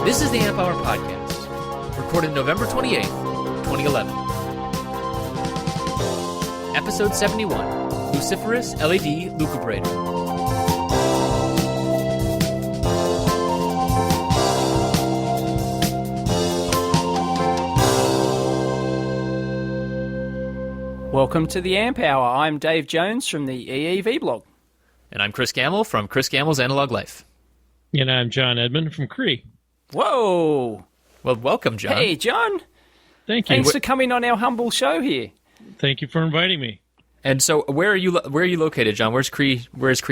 This is the Amp Hour Podcast, recorded November 28th, 2011. Episode 71, Luciferous LED Lucubrator. Welcome to the Amp Hour. I'm Dave Jones from the EEV blog. And I'm Chris Gamble from Chris Gamble's Analog Life. And I'm John Edmond from Cree. Whoa! Well, welcome, John. Hey, John. Thank you. Thanks for coming on our humble show here. Thank you for inviting me. And so, where are you located, John? Where's Cree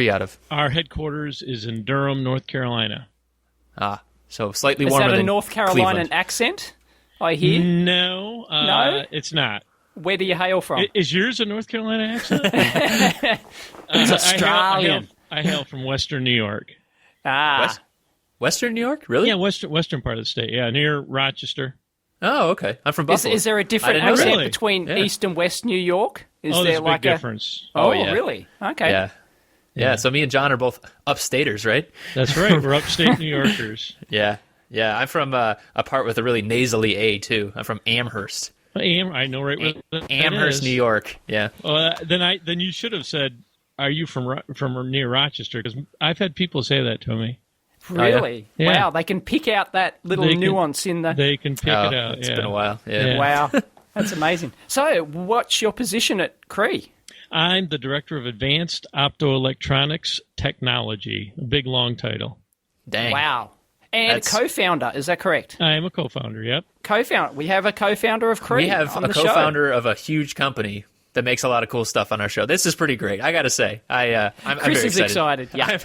out of? Our headquarters is in Durham, North Carolina. Ah, so slightly Is warmer that a than North Carolinian Cleveland. accent, I hear? No, No? it's not. Where do you hail from? Is yours a North Carolina accent? It's Australian. I hail from Western New York. Western New York? Really? Yeah, western part of the state. Yeah, near Rochester. Oh, okay. I'm from Buffalo. Is there a different I didn't know accent that. between Yeah. East and West New York? Is there's there a big like difference. Oh, yeah. really? Okay. Yeah. So me and John are both upstaters, right? That's right. We're upstate New Yorkers. Yeah. I'm from a part with a really nasally A too. I'm from Amherst. I know right where that Amherst, is. New York. Yeah. Then you should have said, "Are you from near Rochester?" Because I've had people say that to me. Really? Oh, yeah. Wow, they can pick out that little nuance in the... They can pick it out. It's been a while. Yeah. Wow, that's amazing. So, what's your position at Cree? I'm the Director of Advanced Optoelectronics Technology. A big, long title. Dang. Wow. And co-founder, is that correct? I am a co-founder, yep. Co-founder. We have a co-founder of Cree. We have on a the show. co-founder of a huge company that makes a lot of cool stuff on our show. This is pretty great, I got to say. I'm Chris very is excited. Yeah.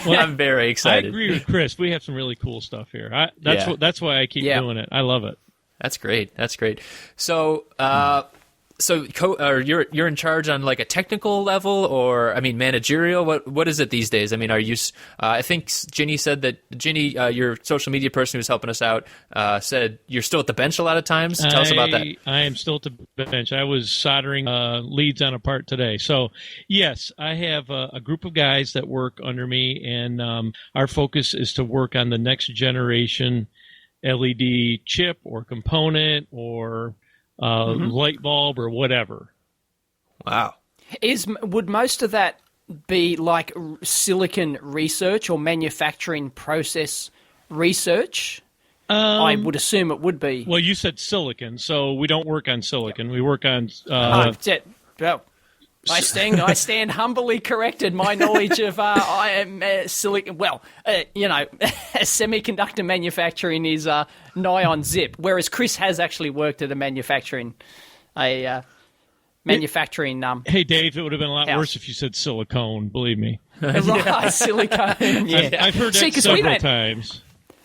I'm very I excited. agree with Chris. We have some really cool stuff here. That's why I keep doing it. I love it. That's great. So, you're in charge on like a technical level, or managerial. What is it these days? I mean, are you? I think Ginny said that your social media person who's helping us out, said you're still at the bench a lot of times. Tell us about that. I am still at the bench. I was soldering leads on a part today. So, yes, I have a group of guys that work under me, and our focus is to work on the next generation LED chip or component or light bulb or whatever. Wow. Would most of that be like silicon research or manufacturing process research? I would assume it would be. Well, you said silicon, so we don't work on silicon. We work on... I stand humbly corrected. My knowledge of silicon, semiconductor manufacturing is nigh on zip. Whereas Chris has actually worked at a manufacturing. Hey, Dave, it would have been a lot worse if you said silicone. Believe me. Right, silicone. Yeah, I've heard that several times.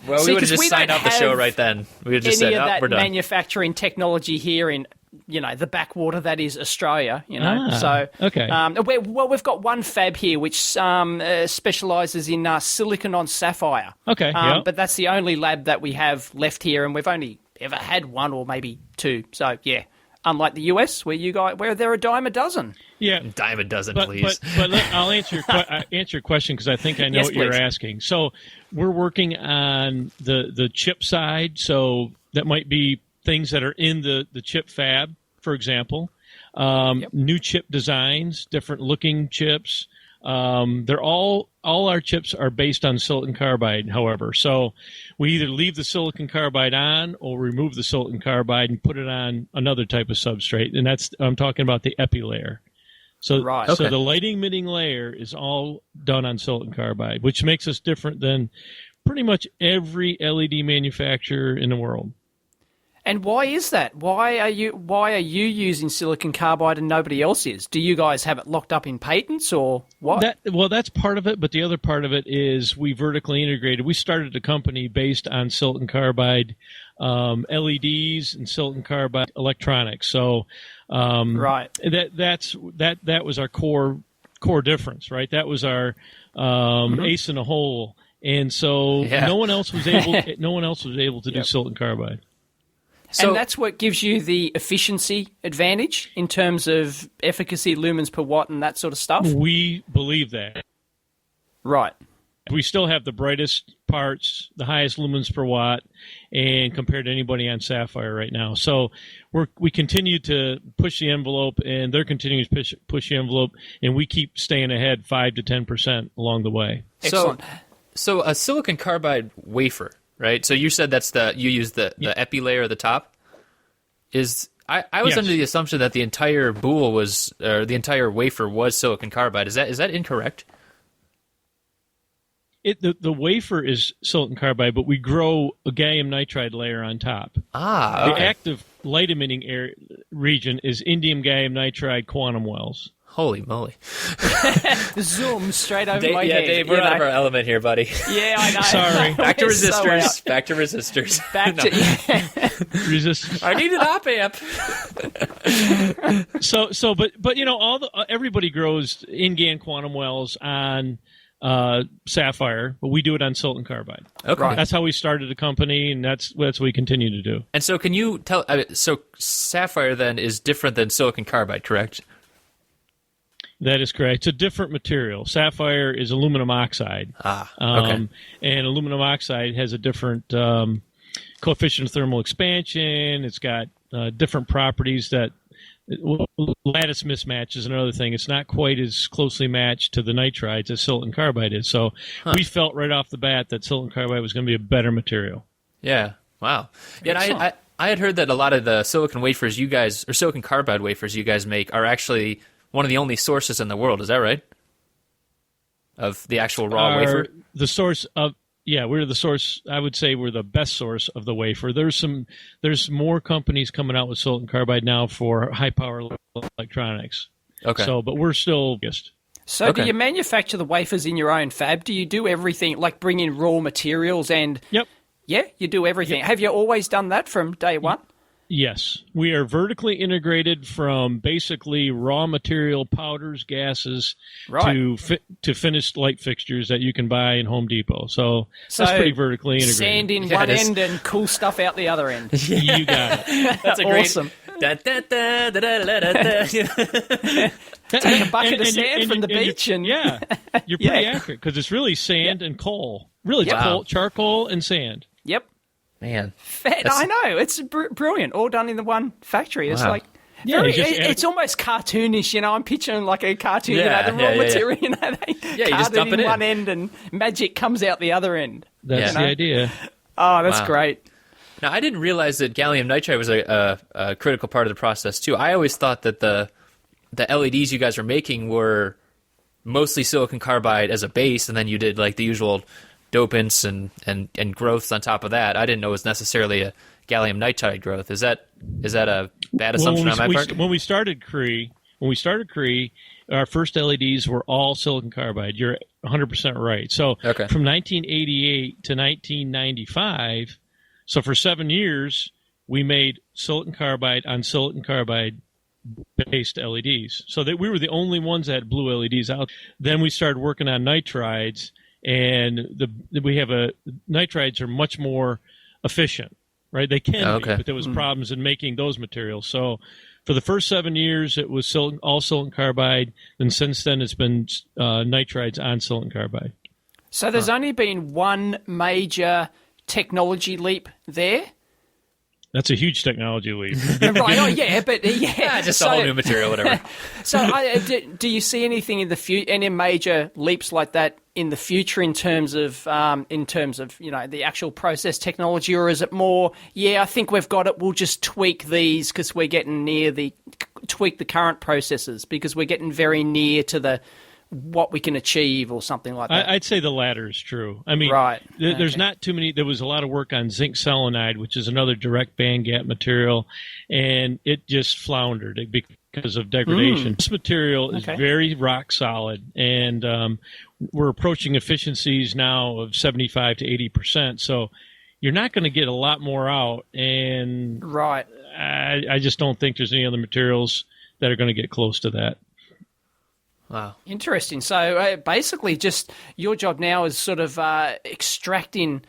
Well, we would have just signed off the show right then. We would have just said, that we're done. Manufacturing technology here in, the backwater that is Australia, Okay. We've got one fab here which specialises in silicon on sapphire. Okay, But that's the only lab that we have left here, and we've only ever had one or maybe two. So, yeah. Unlike the US, where there are a dime a dozen. Yeah, dime a dozen, please. But I'll answer your question because I think I know what you're asking. So we're working on the chip side. So that might be things that are in the chip fab, for example. New chip designs, different looking chips. They're all our chips are based on silicon carbide, however. So we either leave the silicon carbide on or remove the silicon carbide and put it on another type of substrate. And I'm talking about the epi layer. So, So the light emitting layer is all done on silicon carbide, which makes us different than pretty much every LED manufacturer in the world. And why is that? Why are you using silicon carbide and nobody else is? Do you guys have it locked up in patents or what? That's part of it, but the other part of it is we vertically integrated. We started a company based on silicon carbide LEDs and silicon carbide electronics. So right. That was our core difference, right? That was our ace in the hole. And so no one else was able to do silicon carbide. And that's what gives you the efficiency advantage in terms of efficacy, lumens per watt, and that sort of stuff? We believe that. Right. We still have the brightest parts, the highest lumens per watt, and compared to anybody on Sapphire right now. So we continue to push the envelope, and they're continuing to push the envelope, and we keep staying ahead 5 to 10% along the way. Excellent. So a silicon carbide wafer, right? So you said you use the epi layer at the top. I was under the assumption that the entire boule the entire wafer was silicon carbide. Is that incorrect? The wafer is silicon carbide, but we grow a gallium nitride layer on top. Okay. The active light emitting region is indium gallium nitride quantum wells. Holy moly! Zoom straight over my head. head. Dave, we're out of our element here, buddy. Yeah, I know. Sorry. Back to resistors. Back to resistors. Resistors. I need an op amp. But everybody grows in-GaN quantum wells on Sapphire, but we do it on silicon carbide. Okay, right. That's how we started the company, and that's what we continue to do. And so, can you tell? So, Sapphire then is different than silicon carbide, correct? That is correct. It's a different material. Sapphire is aluminum oxide. Okay. And aluminum oxide has a different coefficient of thermal expansion. It's got different properties that lattice mismatch is another thing. It's not quite as closely matched to the nitrides as silicon carbide is. So we felt right off the bat that silicon carbide was going to be a better material. Yeah. Wow. Yeah. And I had heard that a lot of the silicon wafers or silicon carbide wafers you guys make are actually one of the only sources in the world. Is that right? Of the actual raw wafer? The source of... Yeah, we're the source. I would say we're the best source of the wafer. There's more companies coming out with silicon carbide now for high power electronics. Okay. But we're still biggest. So do you manufacture the wafers in your own fab? Do you do everything, like bring in raw materials and... Yep. Yeah, you do everything. Yep. Have you always done that from day one? Yes. We are vertically integrated from basically raw material, powders, gases, to finished light fixtures that you can buy in Home Depot. So that's pretty vertically integrated. Sand in one end and cool stuff out the other end. You got it. That's awesome. Take a bucket of sand from the beach. Yeah, you're pretty accurate because it's really sand and coal. Really, it's coal, charcoal and sand. Yep. Man, I know, it's brilliant, all done in the one factory. It's like it's almost cartoonish, I'm picturing like a cartoon, the raw material, they card it in one end and magic comes out the other end. That's the idea. Oh, that's great. Now, I didn't realize that gallium nitride was a critical part of the process too. I always thought that the LEDs you guys were making were mostly silicon carbide as a base, and then you did like the usual dopants and growths on top of that. I didn't know it was necessarily a gallium nitride growth. Is that a bad assumption on my part? When we started Cree, our first LEDs were all silicon carbide. You're 100% right. So from 1988 to 1995, so for 7 years, we made silicon carbide on silicon carbide based LEDs. So that we were the only ones that had blue LEDs out. Then we started working on nitrides. And nitrides are much more efficient, right? They can be, but there was problems in making those materials. So for the first 7 years, it was all silicon carbide. And since then, it's been nitrides on silicon carbide. So there's only been one major technology leap there? That's a huge technology leap. Just a whole new material, whatever. So, do you see anything in the future, any major leaps like that in the future in terms of the actual process technology, or is it more? I think we've got it. We'll just tweak these because we're getting tweak the current processes because we're getting very near to what we can achieve or something like that. I'd say the latter is true. I mean, there's not too many. There was a lot of work on zinc selenide, which is another direct band gap material, and it just floundered because of degradation. This material is very rock solid, and we're approaching efficiencies now of 75 to 80%. So you're not going to get a lot more out, and I just don't think there's any other materials that are going to get close to that. Wow. Interesting. So basically just your job now is sort of extracting,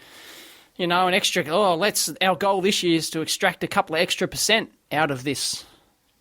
an extra, our goal this year is to extract a couple of extra % out of this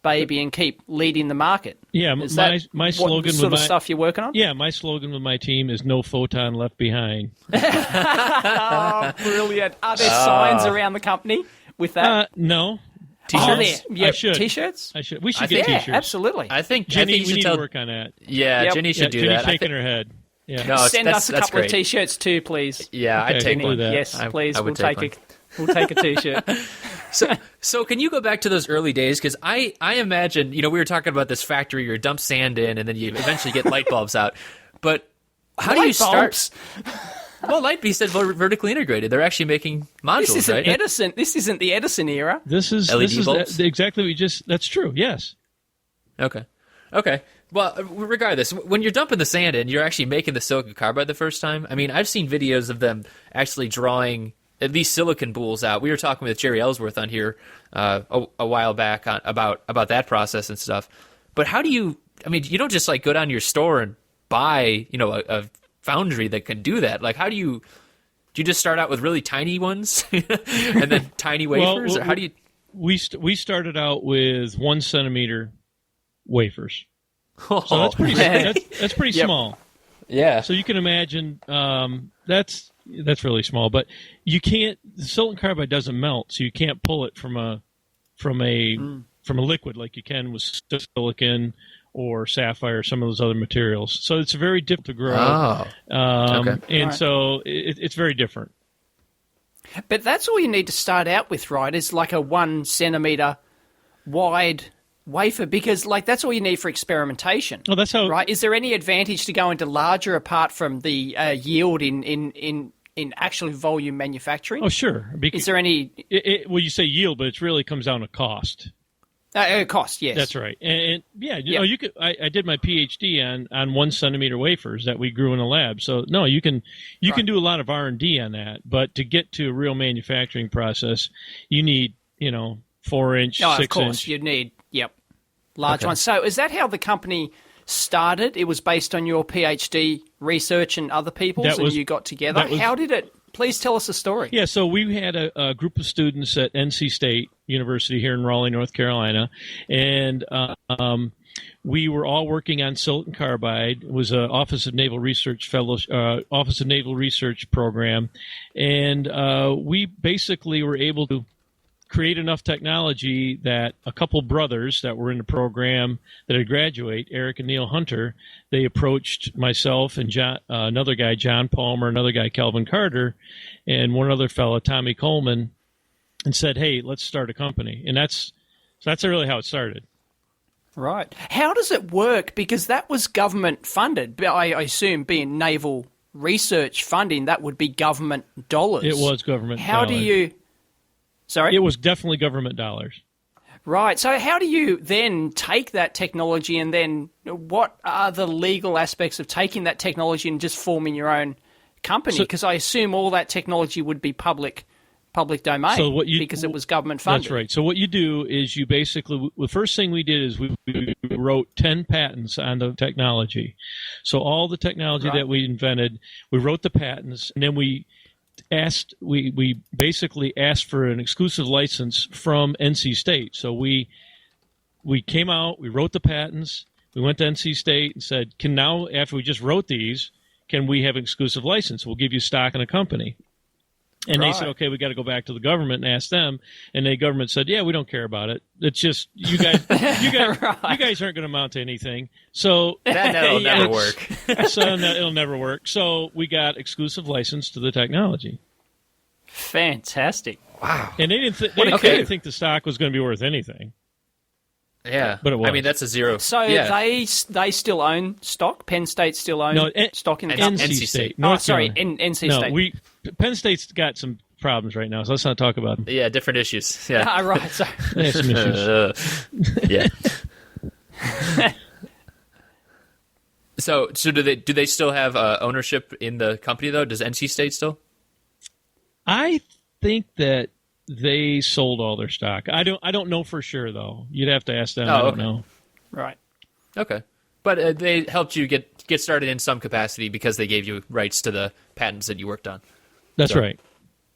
baby and keep leading the market. Yeah, Is my slogan sort with of stuff you're working on? Yeah, my slogan with my team is "No photon left behind." Oh, brilliant! Are there signs around the company with that? No. T-shirts? Oh, I should. T-shirts? I should. We should get Yeah, T-shirts. absolutely. I think Jenny, you we should need tell. to work on that. Yeah, Yep. Jenny should do Jenny's that. I shaking thi- her head. Yeah. No, Send us a that's couple great. of T-shirts too, please. Yeah, I'd Okay, take we'll one. do that. Yes, please. I We'll would take take We'll take a T-shirt. So can you go back to those early days? Because I imagine, we were talking about this factory where you dump sand in and then you eventually get light bulbs out. But how do you start? Well, Lightbeast said vertically integrated. They're actually making modules, This isn't right? Edison. This isn't the Edison era. This is bulbs? exactly what you just. That's true. Yes. Okay. Well, regardless, when you're dumping the sand in, you're actually making the silicon carbide the first time. I mean, I've seen videos of them actually drawing at least silicon boules out. We were talking with Jerry Ellsworth on here a while back about that process and stuff. But how do you? I mean, you don't just go down to your store and buy a foundry that can do that. Like, how do you just start out with really tiny ones and then tiny wafers, or how do you? We started out with 1 centimeter wafers, so that's pretty that's pretty small. Yeah. So you can imagine that's really small, but you can't. The silicon carbide doesn't melt, so you can't pull it from a liquid like you can with silicon or sapphire or some of those other materials. So it's very difficult to grow. Okay. And so it's very different. But that's all you need to start out with, right? Is like a 1 centimeter wide wafer, because that's all you need for experimentation. Oh, that's how. Right? Is there any advantage to going to larger apart from the yield in actual volume manufacturing? Oh, sure. Is there any? Well, you say yield, but it really comes down to cost. Cost, yes. That's right. And yeah, you could. I did my PhD on 1 centimeter wafers that we grew in a lab. So no, you can do a lot of R&D on that, but to get to a real manufacturing process, you need 4-inch, 6-inch. Of course, you'd need large ones. So is that how the company started? It was based on your PhD research and other people's, and you got together. How did it? Please tell us the story. Yeah, so we had a group of students at NC State University here in Raleigh, North Carolina, and we were all working on silicon carbide. It was an Office of Naval Research program, and we basically were able to create enough technology that a couple brothers that were in the program that had graduate, Eric and Neil Hunter, they approached myself and another guy, John Palmer, another guy, Kelvin Carter, and one other fellow, Tommy Coleman, and said, hey, let's start a company. And that's really how it started. Right. How does it work? Because that was government funded. I assume being naval research funding, that would be government dollars. It was government dollars. How do you... Sorry? It was definitely government dollars. Right. So how do you then take that technology, and then what are the legal aspects of taking that technology and just forming your own company? Because I assume all that technology would be public domain because it was government funded. That's right. So what you do is you basically, the first thing we did is we wrote 10 patents on the technology. So all the technology that we invented, we wrote the patents, and then we basically asked for an exclusive license from NC State. So we came out, we wrote the patents, we went to NC State and said, after we just wrote these, can we have an exclusive license? We'll give you stock in a company. And they said, okay, we got to go back to the government and ask them. And the government said, yeah, we don't care about it. It's just you guys you guys aren't going to amount to anything. So that'll never work. So it'll never work. So we got exclusive license to the technology. Fantastic! Wow. And they didn't think the stock was going to be worth anything. Yeah, but it was. I mean, that's a zero. So they still own stock. Penn State still owns stock in the NC State. NC State. Penn State's got some problems right now, so let's not talk about them. Yeah, different issues. Yeah, right. Sorry. They have some issues. Yeah. So do they still have ownership in the company though? Does NC State still? I think that they sold all their stock. I don't know for sure though. You'd have to ask them. I don't know. Right. Okay. But they helped you get started in some capacity because they gave you rights to the patents that you worked on. That's right.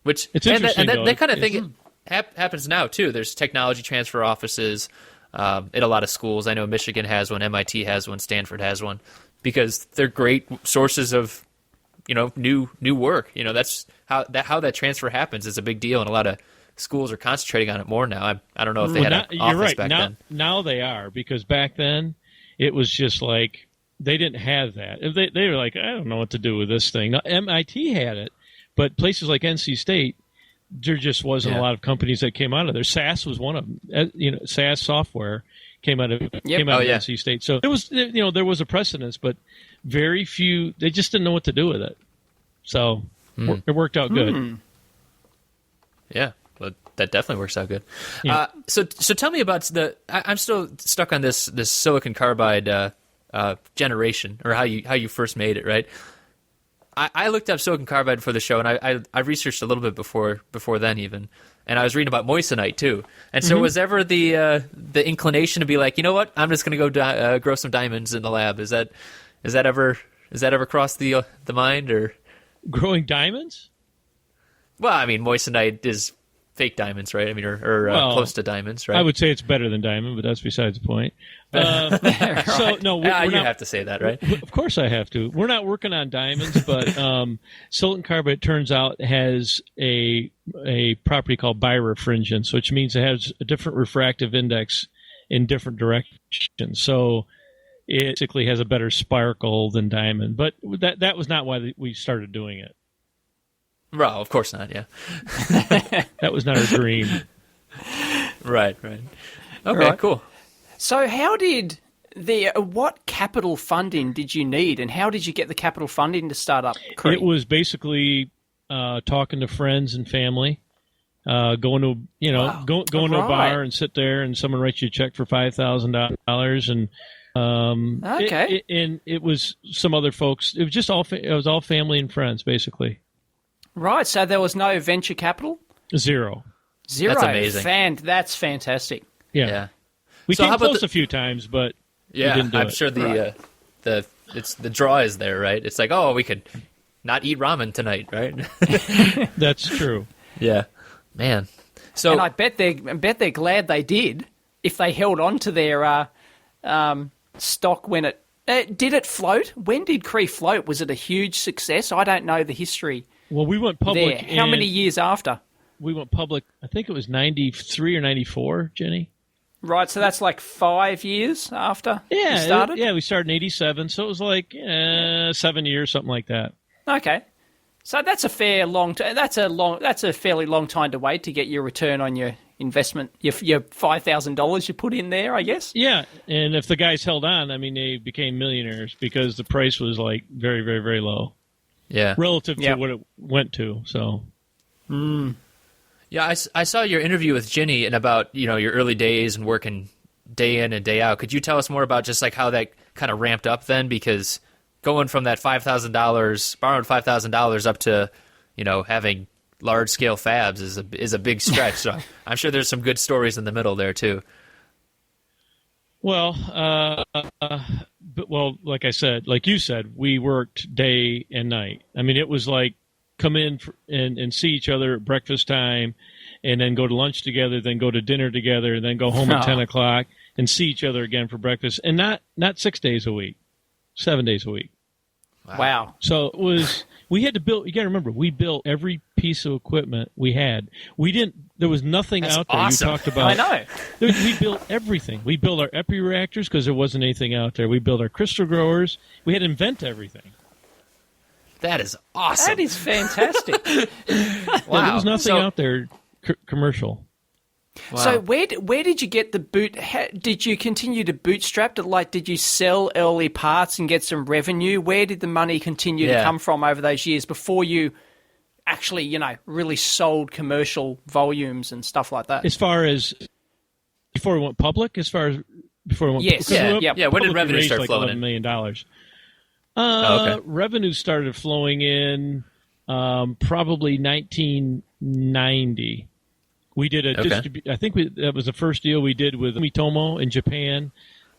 Which it's interesting. That kind of thing happens now too. There's technology transfer offices in a lot of schools. I know Michigan has one, MIT has one, Stanford has one, because they're great sources of, new work. That's how that transfer happens. It's a big deal, and a lot of schools are concentrating on it more now. I don't know if they had an office back then. Now they are, because back then it was just like they didn't have that. They were like, I don't know what to do with this thing. Now, MIT had it, but places like NC State, there just wasn't a lot of companies that came out of there. SAS was one of them. SAS software came out of NC State. So there was a precedence, but very few. They just didn't know what to do with it. So it worked out good. Yeah. But that definitely works out good. Yeah. So tell me about I'm still stuck on this silicon carbide generation, or how you first made it, right? I looked up silicon carbide for the show, and I researched a little bit before then even, and I was reading about moissanite too. And so was ever the inclination to be like, you know what, I'm just going to go grow some diamonds in the lab? Is that ever crossed the mind, or growing diamonds? Well, I mean, moissanite is fake diamonds, right? I mean, or close to diamonds, right? I would say it's better than diamond, but that's besides the point. Right. So no, you have to say that, right? Of course, I have to. We're not working on diamonds, but silicon carbide, turns out, has a property called birefringence, which means it has a different refractive index in different directions. So it basically has a better sparkle than diamond. But that was not why we started doing it. Well, of course not, yeah. That was not our dream. Right. Okay, cool. So how did what capital funding did you need, and how did you get the capital funding to start up Cree? It was basically talking to friends and family, going to to a bar and sit there, and someone writes you a check for $5,000, and and it was some other folks. It was just all family and friends, basically. Right, so there was no venture capital? Zero. That's amazing. That's fantastic. Yeah. We came close a few times, but we didn't do I'm it. sure the draw is there, right? It's like, oh, we could not eat ramen tonight, right? That's true. Yeah, man. So, and I bet they're glad they did, if they held on to their stock when it did it float. When did Cree float? Was it a huge success? I don't know the history. Well, we went public. How many years after? We went public, I think it was 93 or 94, Jenny. Right, so that's like 5 years after you started? We started in 87, so it was like 7 years, something like that. Okay. So that's a that's a fairly long time to wait to get your return on your investment, your $5,000 you put in there, I guess? Yeah, and if the guys held on, I mean, they became millionaires because the price was like very, very, very low. Yeah. Relative to what it went to, so. Yeah, I saw your interview with Ginny and about, your early days and working day in and day out. Could you tell us more about just like how that kind of ramped up then? Because going from that $5,000, borrowed $5,000 up to, having large scale fabs is a big stretch. So I'm sure there's some good stories in the middle there too. Well, like I said, like you said, we worked day and night. I mean, it was like come in and see each other at breakfast time, and then go to lunch together, then go to dinner together, and then go home at 10 o'clock and see each other again for breakfast. And not 6 days a week, 7 days a week. Wow. So it was, we had to build, you got to remember, we built every piece of equipment we had. There was nothing out there. Awesome. You talked about. I know. We built everything. We built our epi reactors because there wasn't anything out there. We built our crystal growers. We had to invent everything. That is awesome. That is fantastic. Wow. There was nothing out there commercial. Wow. So where did you get the boot? Did you continue to bootstrap it? Like, did you sell early parts and get some revenue? Where did the money continue to come from over those years before you actually, really sold commercial volumes and stuff like that? As far as before we went public, Yes. When did revenue start like flowing $11 million. Okay. Revenue started flowing in probably 1990. We did I think that was the first deal we did with Sumitomo in Japan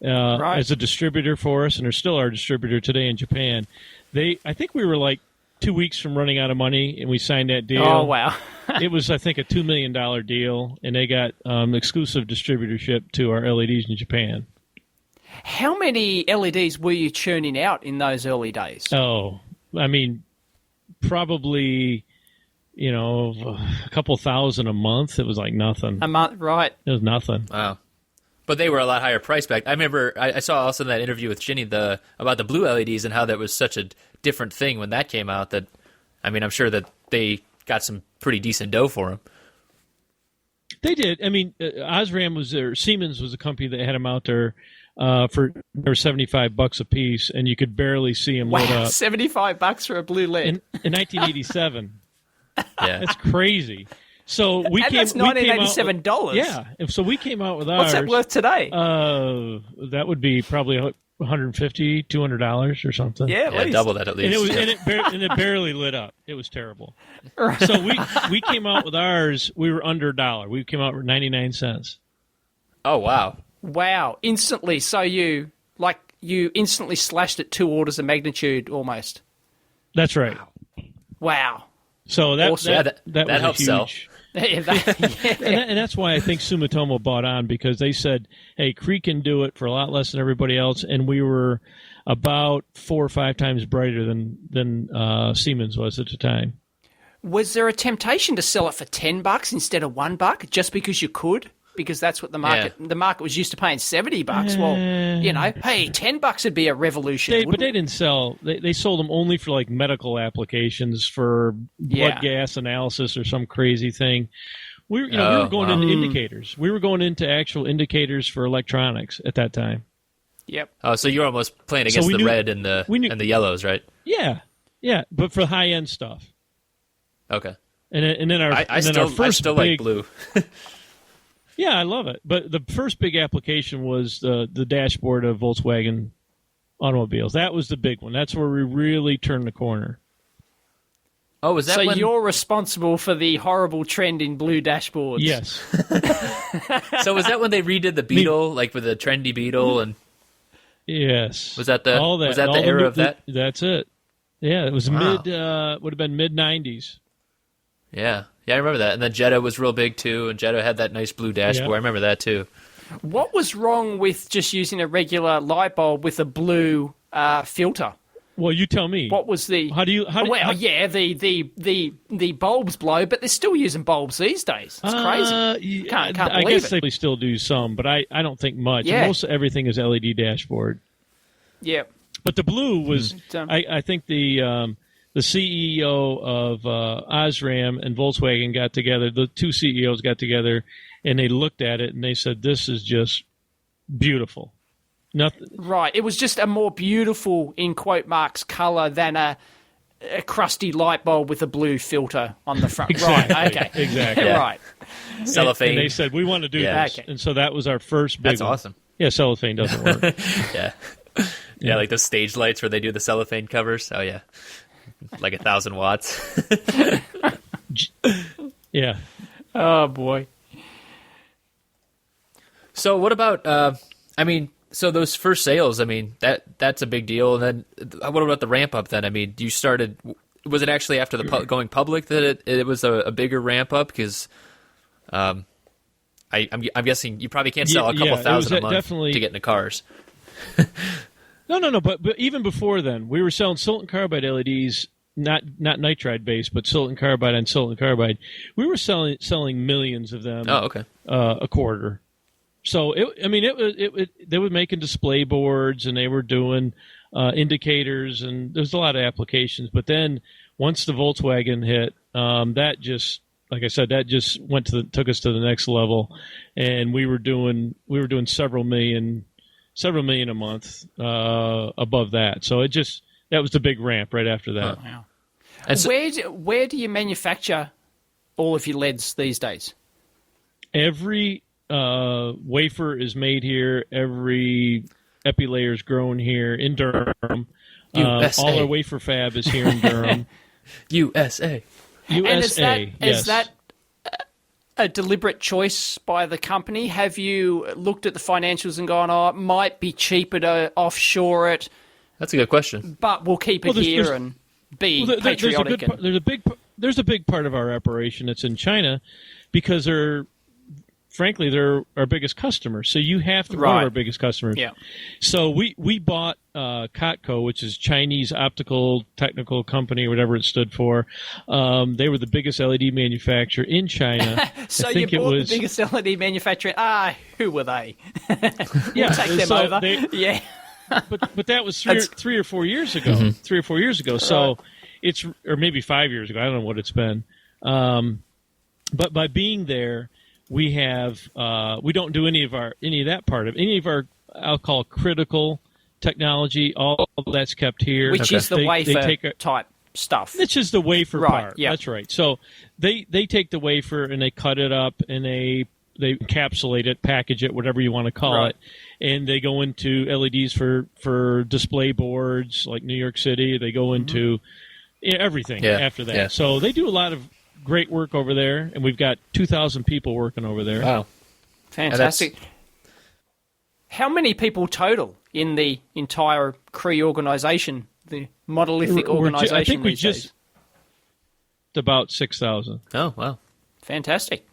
as a distributor for us, and they're still our distributor today in Japan. I think we were like 2 weeks from running out of money, and we signed that deal. Oh, wow. It was, I think, a $2 million deal, and they got exclusive distributorship to our LEDs in Japan. How many LEDs were you churning out in those early days? Oh, I mean, probably, a couple thousand a month. It was like nothing. A month, right. It was nothing. Wow. But they were a lot higher price back. I remember I saw also in that interview with Ginny about the blue LEDs and how that was such a different thing when that came out. That, I mean, I'm sure that they got some pretty decent dough for them. They did. I mean, Osram was there. Siemens was a company that had them out there for $75 a piece, and you could barely see them lit up. $75 for a blue LED in 1987. Yeah, that's crazy. So that's $1987. Yeah, so we came out with ours. What's that worth today? That would be probably $150, $200 or something. Yeah, double that at least. And it barely lit up. It was terrible. So we came out with ours. We were under $1. We came out with 99 cents. Oh wow! Wow! Instantly. So you instantly slashed it 2 orders of magnitude almost. That's right. Wow. So that awesome. that was helps huge. sell. And that's why I think Sumitomo bought on, because they said, hey, Cree can do it for a lot less than everybody else, and we were about 4 or 5 times brighter than Siemens was at the time. Was there a temptation to sell it for $10 instead of $1 just because you could? Because that's what the market was used to paying $70. Well, hey, $10 would be a revolution. But they didn't sell. They sold them only for like medical applications, for blood gas analysis or some crazy thing. We were going into indicators. We were going into actual indicators for electronics at that time. Yep. Oh, so you're almost playing against the red and the yellows, right? Yeah, but for high end stuff. Okay. And then I still like blue. Yeah, I love it. But the first big application was the dashboard of Volkswagen automobiles. That was the big one. That's where we really turned the corner. Oh, was that when... you're responsible for the horrible trend in blue dashboards? Yes. So was that when they redid the Beetle, like with the trendy Beetle? And yes. Was that the era of that? That's it. Yeah, it was would have been mid-90s. Yeah. Yeah, I remember that. And then Jetta was real big, too, and Jetta had that nice blue dashboard. I remember that, too. What was wrong with just using a regular light bulb with a blue filter? Well, you tell me. What was the... the bulbs blow, but they're still using bulbs these days. It's crazy. Can't believe I guess it. they still do some, but I don't think much. Yeah. Most everything is LED dashboard. Yeah. But the blue was... I think the CEO of Osram and Volkswagen got together, the two CEOs got together, and they looked at it and they said, this is just beautiful. Nothing. Right. It was just a more beautiful, in quote marks, colour than a crusty light bulb with a blue filter on the front. Exactly. Right. Okay. Exactly. Right. Cellophane. And they said, we want to do this. Okay. And so that was our first big That's one. awesome. Yeah, cellophane doesn't work. Yeah, like those stage lights where they do the cellophane covers. Oh, yeah. Like 1,000 watts. Yeah. Oh, boy. So what about, so those first sales, that's a big deal. And then what about the ramp up then? You started, was it actually after the going public that it was a bigger ramp up? Because I'm guessing you probably can't sell a couple thousand a month to get into cars. No. But even before then, we were selling silicon carbide LEDs, not nitride based, but silicon carbide on silicon carbide. We were selling millions of them. Oh, okay. A quarter. So they were making display boards and they were doing indicators, and there's a lot of applications. But then once the Volkswagen hit, that just, like I said, that just took us to the next level, and we were doing several million a month above that. So that was the big ramp right after that. Wow. And so, where do you manufacture all of your LEDs these days? Every wafer is made here. Every epi layer is grown here in Durham. All our wafer fab is here in Durham. USA. USA. Yes. Is that a deliberate choice by the company? Have you looked at the financials and gone, it might be cheaper to offshore it? That's a good question. But we'll keep it here. be patriotic. There's a big part of our operation that's in China because they're our biggest customer. So you have to one of our biggest customers. Yeah. So we bought Cotco, which is Chinese Optical Technical Company, whatever it stood for. They were the biggest LED manufacturer in China. So you bought the biggest LED manufacturer. Who were they? We'll take them over. But that was three or 4 years ago. Mm-hmm. 3 or 4 years ago. So it's, or maybe 5 years ago. I don't know what it's been. But by being there, we don't do any of that part of any of our, I'll call critical technology. All that's kept here, which is the wafer type stuff. It's just the wafer part. Yeah, that's right. So they take the wafer and they cut it up and they encapsulate it, package it, whatever you want to call it, and they go into LEDs for display boards like New York City. They go into everything after that. Yeah. So they do a lot of great work over there, and we've got 2,000 people working over there. Wow. Fantastic. How many people total in the entire Cree organization, the monolithic organization? I think we just about 6,000. Oh, wow. Fantastic.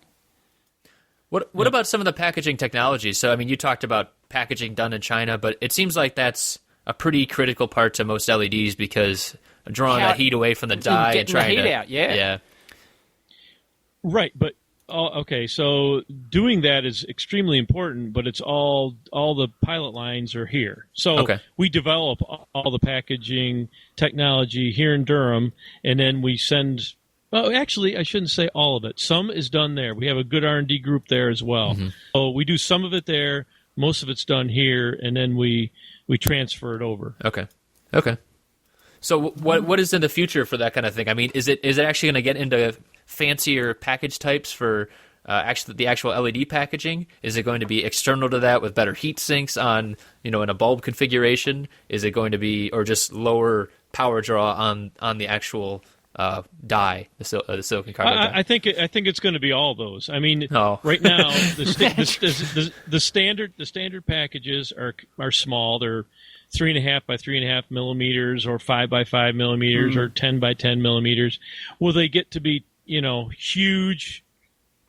What about some of the packaging technologies? So, I mean, you talked about packaging done in China, but it seems like that's a pretty critical part to most LEDs because drawing that heat away from the die and trying the heat out, yeah. Right, but okay, so doing that is extremely important, but it's all the pilot lines are here. So we develop all the packaging technology here in Durham, and then we send. Well, actually, I shouldn't say all of it. Some is done there. We have a good R&D group there as well. Mm-hmm. So we do some of it there. Most of it's done here, and then we transfer it over. Okay. So what is in the future for that kind of thing? I mean, is it actually going to get into fancier package types for the actual LED packaging? Is it going to be external to that with better heat sinks on, in a bulb configuration? Is it going to be, or just lower power draw on the actual die, the silicon carbide die? I think it's going to be all those. I mean, right now the standard packages are small. They're 3.5 by 3.5 millimeters, or 5 by 5 millimeters, or 10 by 10 millimeters. Will they get to be huge?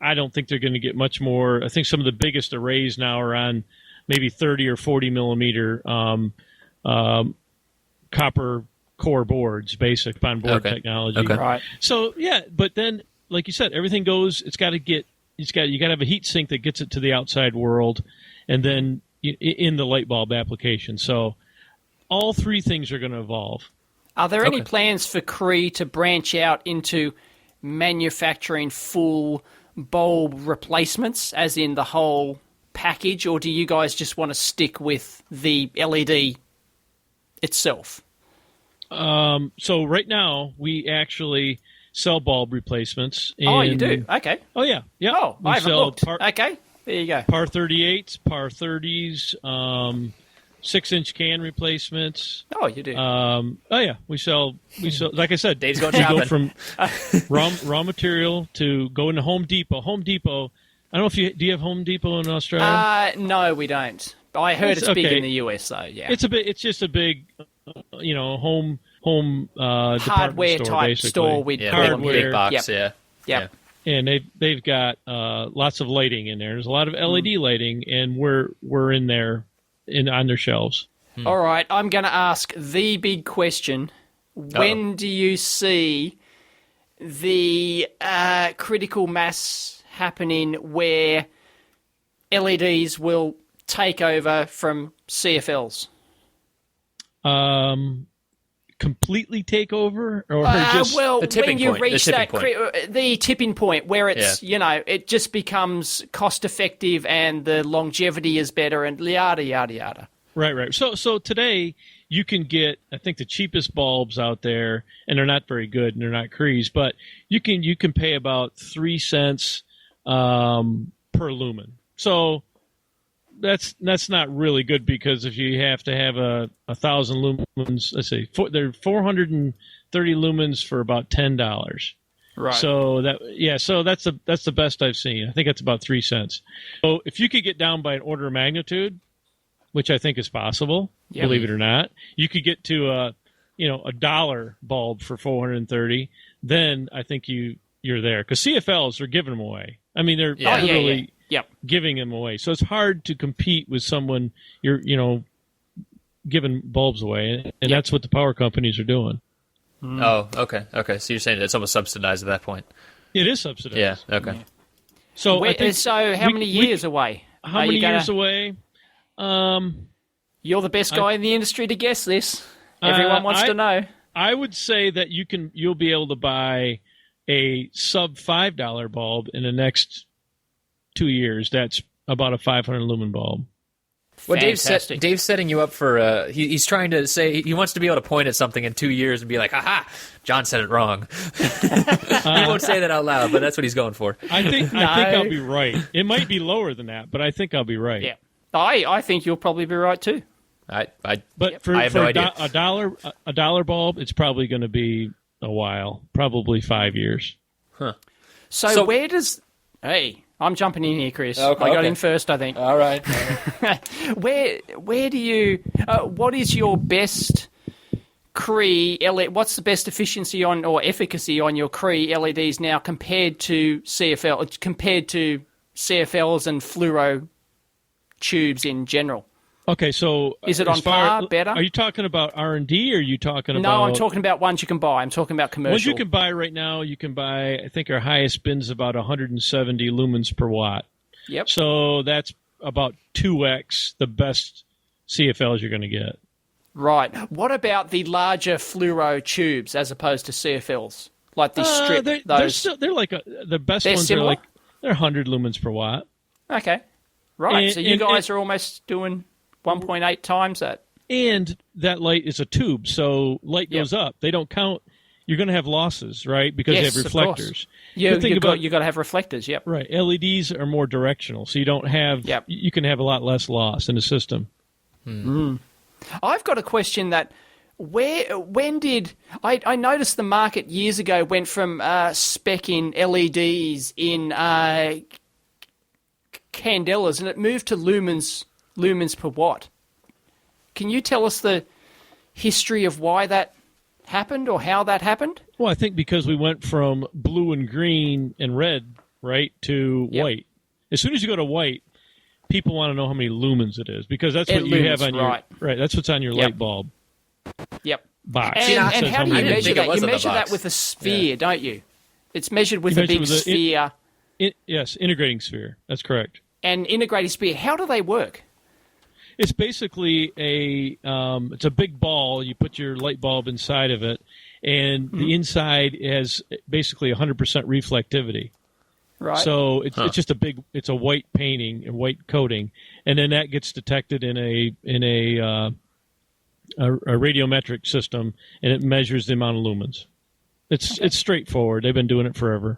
I don't think they're going to get much more. I think some of the biggest arrays now are on maybe 30 or 40 millimeter copper core boards, basic on board technology. Okay. Right. So but then, like you said, everything goes. You got to have a heat sink that gets it to the outside world, and then in the light bulb application. So all three things are going to evolve. Are there any plans for Cree to branch out into manufacturing full bulb replacements, as in the whole package, or do you guys just want to stick with the LED itself? So right now we actually sell bulb replacements. You do? Okay. Oh yeah. Oh, I haven't looked. Okay, there you go. Par 38s, par 30s, 6-inch can replacements. Oh, you do. We sell. Like I said, Dave's going shopping. Go from raw material to go into Home Depot. Home Depot. I don't know if do you have Home Depot in Australia? No, we don't. I heard it's big in the US, so yeah. It's just a big, home hardware store, type basically. store with big box. Yep. And they've got lots of lighting in there. There's a lot of LED lighting, and we're in there on their shelves. All right, I'm going to ask the big question: when do you see the critical mass happening where LEDs will take over from CFLs? Completely take over, or just the tipping when you point, reach the tipping point where it's it just becomes cost effective and the longevity is better and yada yada yada. Right. So today you can get, I think, the cheapest bulbs out there, and they're not very good and they're not Crees, but you can pay about 3 cents per lumen. So that's not really good, because if you have to have 1,000 lumens, let's say they're 430 lumens for about $10. Right. So that's the best I've seen. I think that's about 3 cents. So if you could get down by an order of magnitude, which I think is possible, believe it or not, you could get to $1 bulb for 430, then I think you're there. Because CFLs are giving them away. I mean, they're literally giving them away. So it's hard to compete with someone you're giving bulbs away, and that's what the power companies are doing. Oh, okay. So you're saying it's almost subsidized at that point. It is subsidized. Yeah. Okay. Yeah. So how many years away? How many years away? You're the best guy in the industry to guess this. Everyone wants to know. I would say that you'll be able to buy a sub $5 bulb in the next 2 years. That's about a 500 lumen bulb. Well, Dave's setting you up for. He's trying to say he wants to be able to point at something in 2 years and be like, "Aha, John said it wrong." He won't say that out loud, but that's what he's going for. I think I'll be right. It might be lower than that, but I think I'll be right. Yeah, I think you'll probably be right too. I have no idea. A dollar bulb, it's probably going to be a while, probably 5 years. Huh. So where does? Hey, I'm jumping in here, Chris. Okay, I got in first, I think. All right. Where do you? What is your best Cree LED? What's the best efficiency on or efficacy on your Cree LEDs now compared to CFLs and fluoro tubes in general? Okay, so is it on par, better? Are you talking about R&D, or are you talking about? No, I'm talking about ones you can buy. I'm talking about commercial. Ones you can buy right now. You can buy. I think our highest bin's about 170 lumens per watt. Yep. So that's about 2x the best CFLs you're going to get. Right. What about the larger fluoro tubes as opposed to CFLs, like the strip? They're like the best ones similar? are like they're 100 lumens per watt. Okay. Right. So you guys are almost doing 1.8 times that. And that light is a tube, so light goes up. They don't count. You're going to have losses, right? Because they have reflectors. You've got to have reflectors, yep. Right. LEDs are more directional, so you don't have. Yep. You can have a lot less loss in the system. I've got a question that when did I noticed the market years ago went from spec-in LEDs in candelas, and it moved to lumens per watt. Can you tell us the history of why that happened or how that happened? Well, I think because we went from blue and green and red, right, to white. As soon as you go to white, people want to know how many lumens it is, because that's what you have on your right. That's what's on your light bulb. Yep. Box. And how do you measure that? You measure that with a sphere, don't you? It's measured with a big sphere. Yes, integrating sphere. That's correct. And integrating sphere. How do they work? It's basically it's a big ball. You put your light bulb inside of it, and the inside has basically 100% reflectivity. Right. So it's just it's a white painting and white coating, and then that gets detected in a radiometric system, and it measures the amount of lumens. It's straightforward. They've been doing it forever.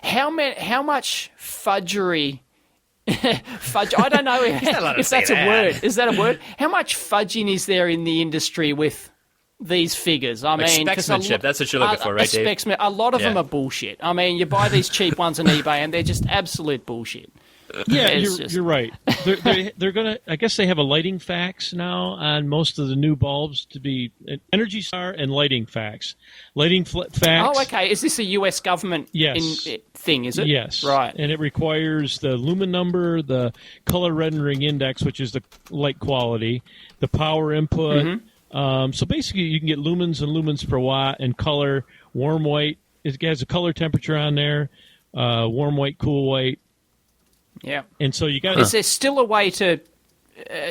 How much fudgery? Fudge. I don't know if that's a word. Is that a word? How much fudging is there in the industry with these figures? I mean, specsmanship. That's what you're looking for, right, Dave? A lot of them are bullshit. I mean, you buy these cheap ones on eBay, and they're just absolute bullshit. Yeah, you're right. They're gonna. I guess they have a lighting fax now on most of the new bulbs to be an Energy Star and lighting fax. Fax. Oh, okay. Is this a U.S. government thing? Is it? Yes. Right. And it requires the lumen number, the color rendering index, which is the light quality, the power input. So basically, you can get lumens and lumens per watt, and color. Warm white. It has a color temperature on there. Warm white, cool white. Yeah. And so you got. Is there still a way to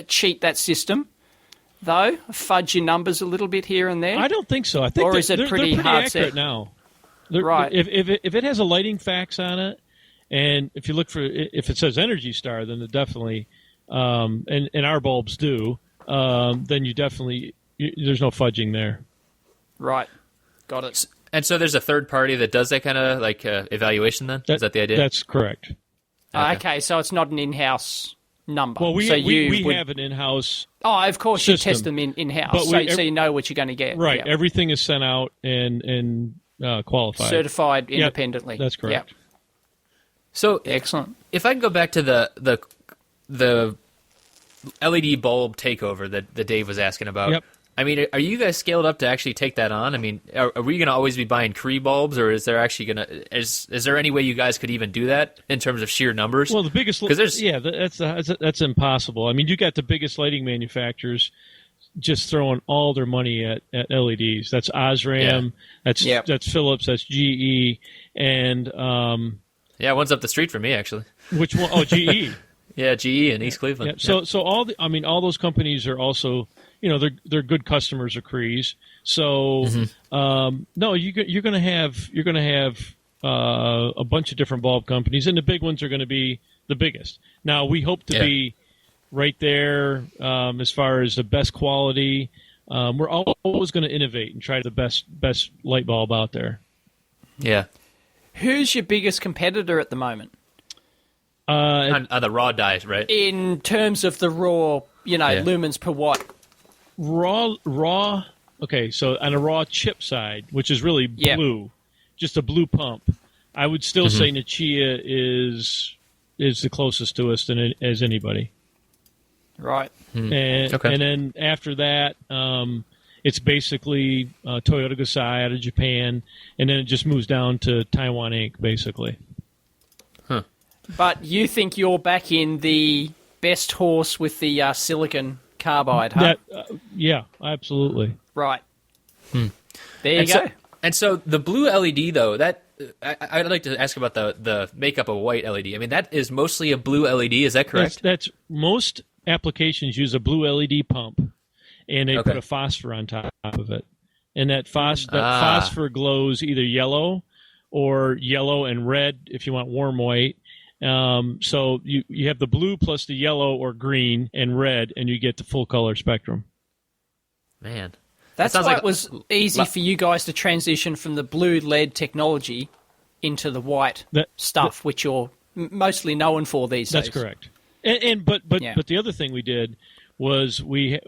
cheat that system, though? Fudge your numbers a little bit here and there? I don't think so. I think is it pretty hard accurate set? Now. Right. If it has a lighting fax on it, and if you look for if it says Energy Star, then it definitely, and our bulbs do, then you definitely there's no fudging there. Right. Got it. And so there's a third party that does that kind of like evaluation. Then is that the idea? That's correct. Okay, so it's not an in-house number. Well, we have an in-house. Oh, of course, system. You test them in-house, so you know what you're going to get. Right, everything is sent out and qualified, certified independently. Yep, that's correct. Yep. So excellent. If I can go back to the LED bulb takeover that Dave was asking about. Yep. I mean, are you guys scaled up to actually take that on? I mean, are we going to always be buying Cree bulbs, or is there actually going to is there any way you guys could even do that in terms of sheer numbers? Well, the biggest that's impossible. I mean, you got the biggest lighting manufacturers just throwing all their money at LEDs. That's Osram, that's Philips, that's GE, and one's up the street from me actually. Which one? Oh, GE. Yeah, GE in East Cleveland. Yeah. So all those companies are also, they're good customers of Cree's. So no, you're going to have a bunch of different bulb companies, and the big ones are going to be the biggest. Now we hope to be right there as far as the best quality. We're always going to innovate and try the best light bulb out there. Yeah. Who's your biggest competitor at the moment? On the raw dyes, right? In terms of the raw, lumens per watt. Raw. Okay, so on a raw chip side, which is really blue, just a blue pump, I would still say Nichia is the closest to us as anybody. Right. And then after that, it's basically Toyota Gosai out of Japan, and then it just moves down to Taiwan Inc., basically. Huh. But you think you're back in the best horse with the silicon carbide, huh? Yeah, absolutely. Right. There you go. And so the blue LED, though, that I'd like to ask about the makeup of a white LED. I mean, that is mostly a blue LED. Is that correct? That's most applications use a blue LED pump, and they put a phosphor on top of it. And that phosphor glows either yellow or yellow and red if you want warm white. So you have the blue plus the yellow or green and red, and you get the full color spectrum. Man. That's why it was easy for you guys to transition from the blue LED technology into the white stuff, which you're mostly known for these days. That's correct. But the other thing we did was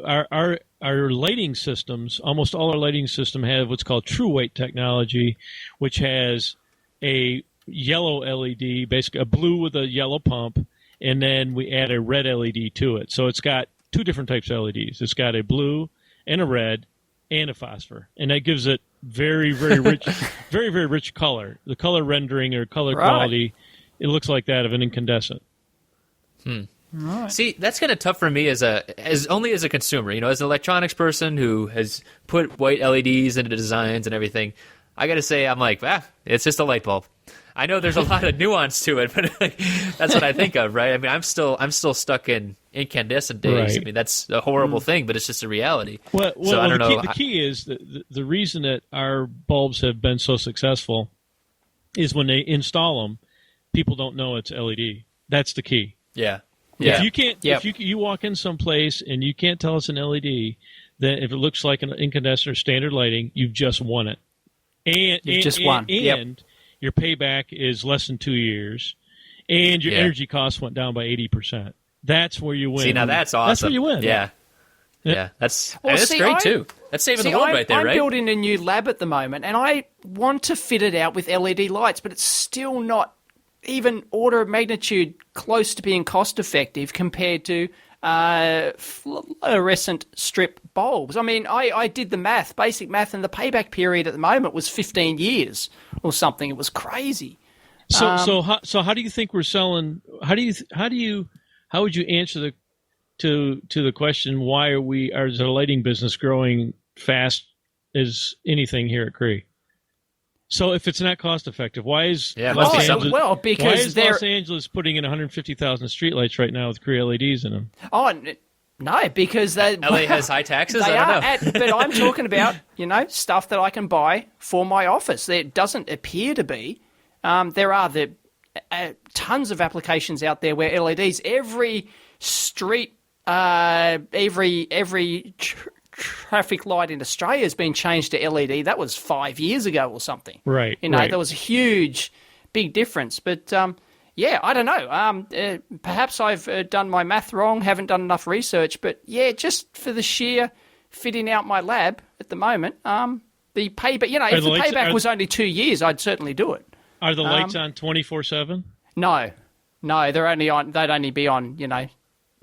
our lighting systems, almost all our lighting system have what's called true weight technology, which has a yellow LED, basically a blue with a yellow pump, and then we add a red LED to it. So it's got two different types of LEDs. It's got a blue and a red and a phosphor, and that gives it very, very rich, very, very rich color. The color rendering or color quality, it looks like that of an incandescent. Right. See, that's kind of tough for me as only as a consumer. As an electronics person who has put white LEDs into designs and everything, I got to say, I'm like, it's just a light bulb. I know there's a lot of nuance to it, but that's what I think of, right? I mean, I'm still stuck in incandescent days. Right. I mean, that's a horrible thing, but it's just a reality. Well, so I don't know. The key is the reason that our bulbs have been so successful is when they install them, people don't know it's LED. That's the key. Yeah. If you can't, if you walk in someplace and you can't tell it's an LED, then if it looks like an incandescent or standard lighting, you've just won it. And you've just won. And your payback is less than 2 years, and your energy costs went down by 80%. That's where you win. See, now that's awesome. That's where you win. Yeah. That's great too. That's saving the world right there, right? I'm building a new lab at the moment, and I want to fit it out with LED lights, but it's still not even order of magnitude close to being cost effective compared to fluorescent strip bulbs. I mean, I did the math, basic math, and the payback period at the moment was 15 years or something. It was crazy. So how do you think we're selling? How would you answer the question? Why is the lighting business growing fast as anything here at Cree? So if it's not cost effective, why is Los Angeles putting in 150,000 streetlights right now with Cree LEDs in them? Oh, no, because LA has high taxes. I don't know. But I'm talking about stuff that I can buy for my office. There doesn't appear to be. There are tons of applications out there where LEDs, every street, every traffic light in Australia has been changed to LED. That was 5 years ago or something. Right. There was a huge, big difference. But I don't know. Perhaps I've done my math wrong, haven't done enough research. But just for the sheer fitting out my lab at the moment, the payback. If the payback was only 2 years, I'd certainly do it. Are the lights on 24/7? No, they're only on. They'd only be on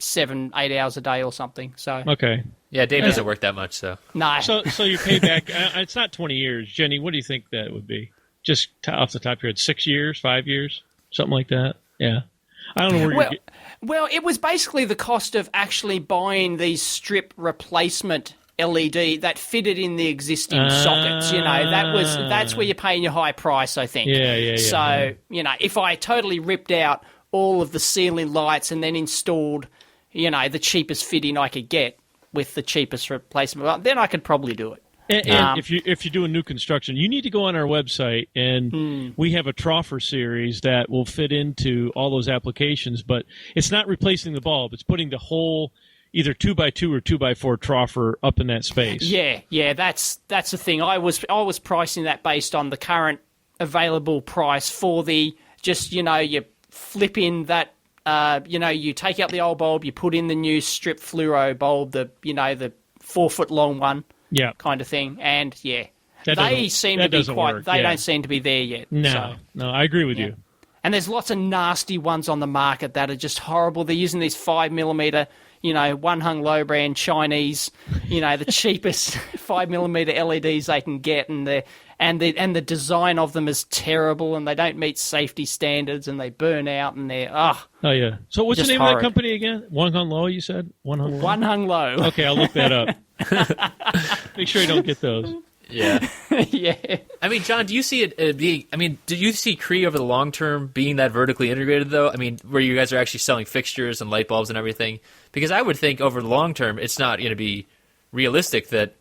7-8 hours a day or something. So okay. Yeah, Dave doesn't work that much, so. No. So your payback, it's not 20 years. Jenny, what do you think that would be? Just off the top of your head, 6 years, 5 years, something like that? Yeah. I don't know where Well, it was basically the cost of actually buying these strip replacement LED that fitted in the existing sockets. That's where you're paying your high price, I think. Yeah. So, if I totally ripped out all of the ceiling lights and then installed, the cheapest fitting I could get with the cheapest replacement, well, then I could probably do it. And if you're doing new construction, you need to go on our website, and we have a troffer series that will fit into all those applications. But it's not replacing the bulb; it's putting the whole either 2x2 or 2x4 troffer up in that space. Yeah, that's the thing. I was pricing that based on the current available price for the you flip in that. You take out the old bulb, you put in the new strip fluoro bulb, the 4-foot long one. Yeah, kind of thing, and they don't seem to be there yet. No, I agree with you. And there's lots of nasty ones on the market that are just horrible. They're using these 5mm, one hung low brand Chinese, the cheapest 5mm LEDs they can get, and the design of them is terrible, and they don't meet safety standards, and they burn out, and they're Oh yeah. So what's the name of that company again? One Hung Low, you said? One Hung Low. Okay, I'll look that up. Make sure you don't get those. Yeah. Yeah. I mean, John, do you see it being? I mean, do you see Cree over the long term being that vertically integrated, though? I mean, where you guys are actually selling fixtures and light bulbs and everything? Because I would think over the long term, it's not going to be realistic that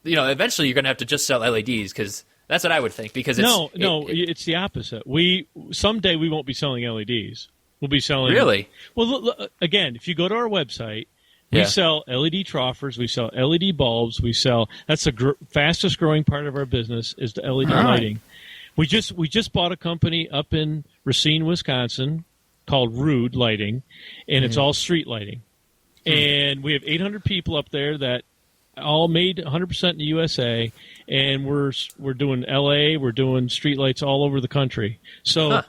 eventually you're going to have to just sell LEDs, because that's what I would think. Because it's the opposite. Someday we won't be selling LEDs. We'll be selling. Really? Well, look, again, if you go to our website. We sell LED troffers. We sell LED bulbs. That's the fastest growing part of our business is the LED lighting. We just bought a company up in Racine, Wisconsin, called Rude Lighting, and it's all street lighting. And we have 800 people up there that all made 100% in the USA, and we're doing LA. We're doing street lights all over the country. So.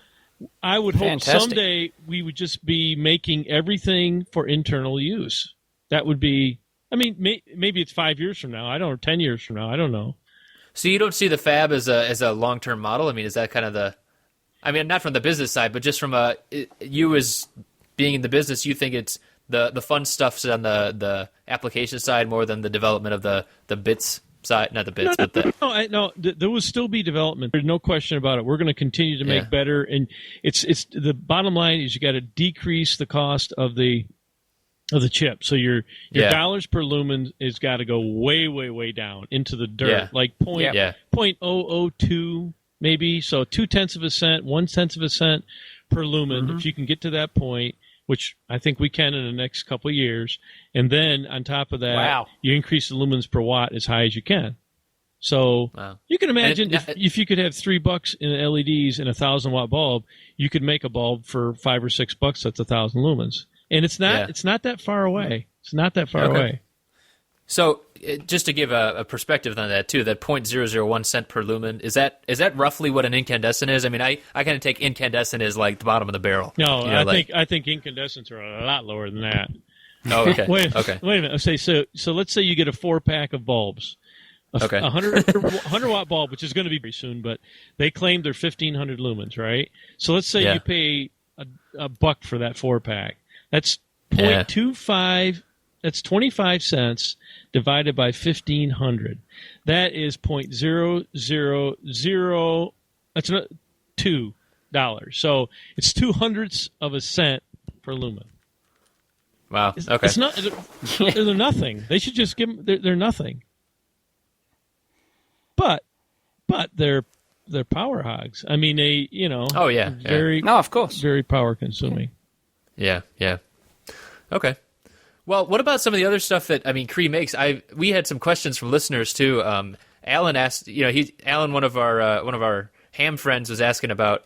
I would hope someday we would just be making everything for internal use. That would be, maybe it's 5 years from now. 10 years from now. I don't know. So you don't see the fab as a long-term model? I mean, is that kind of not from the business side, but just from you as being in the business, you think it's the fun stuff's on the application side more than the development of the bits side, not the bits, but the... there will still be development. There's no question about it. We're going to continue to make better, and it's the bottom line is you got to decrease the cost of the chip. So your dollars per lumen has got to go way, way, way down into the dirt, like 0.002 maybe. So 0.2 of a cent, 1/10 of a cent per lumen. If you can get to that point, which I think we can in the next couple of years, and then on top of that, you increase the lumens per watt as high as you can. So you can imagine if you could have $3 in LEDs and a 1,000-watt bulb, you could make a bulb for $5 or $6 that's 1,000 lumens. And it's not that far away. It's not that far away. So just to give a perspective on that too, that 0.001 cent per lumen, is that roughly what an incandescent is? I mean, I kind of take incandescent as like the bottom of the barrel. No, I think incandescents are a lot lower than that. Oh, okay. Wait a minute. So let's say you get a 4-pack of bulbs. A 100-watt bulb, which is going to be pretty soon, but they claim they're 1,500 lumens, right? So let's say you pay a buck for that 4-pack. That's 0.25. That's 25 cents divided by 1,500. That is 0.000. That's $2. So it's 0.02 of a cent per lumen. Wow. Okay. It's not. They're nothing. They should just give them. They're nothing. But they're power hogs. I mean, they Oh yeah. Very. No, of course. Very power consuming. Yeah. Okay. Well, what about some of the other stuff that Cree makes? We had some questions from listeners too. Alan asked, Alan, one of our ham friends, was asking about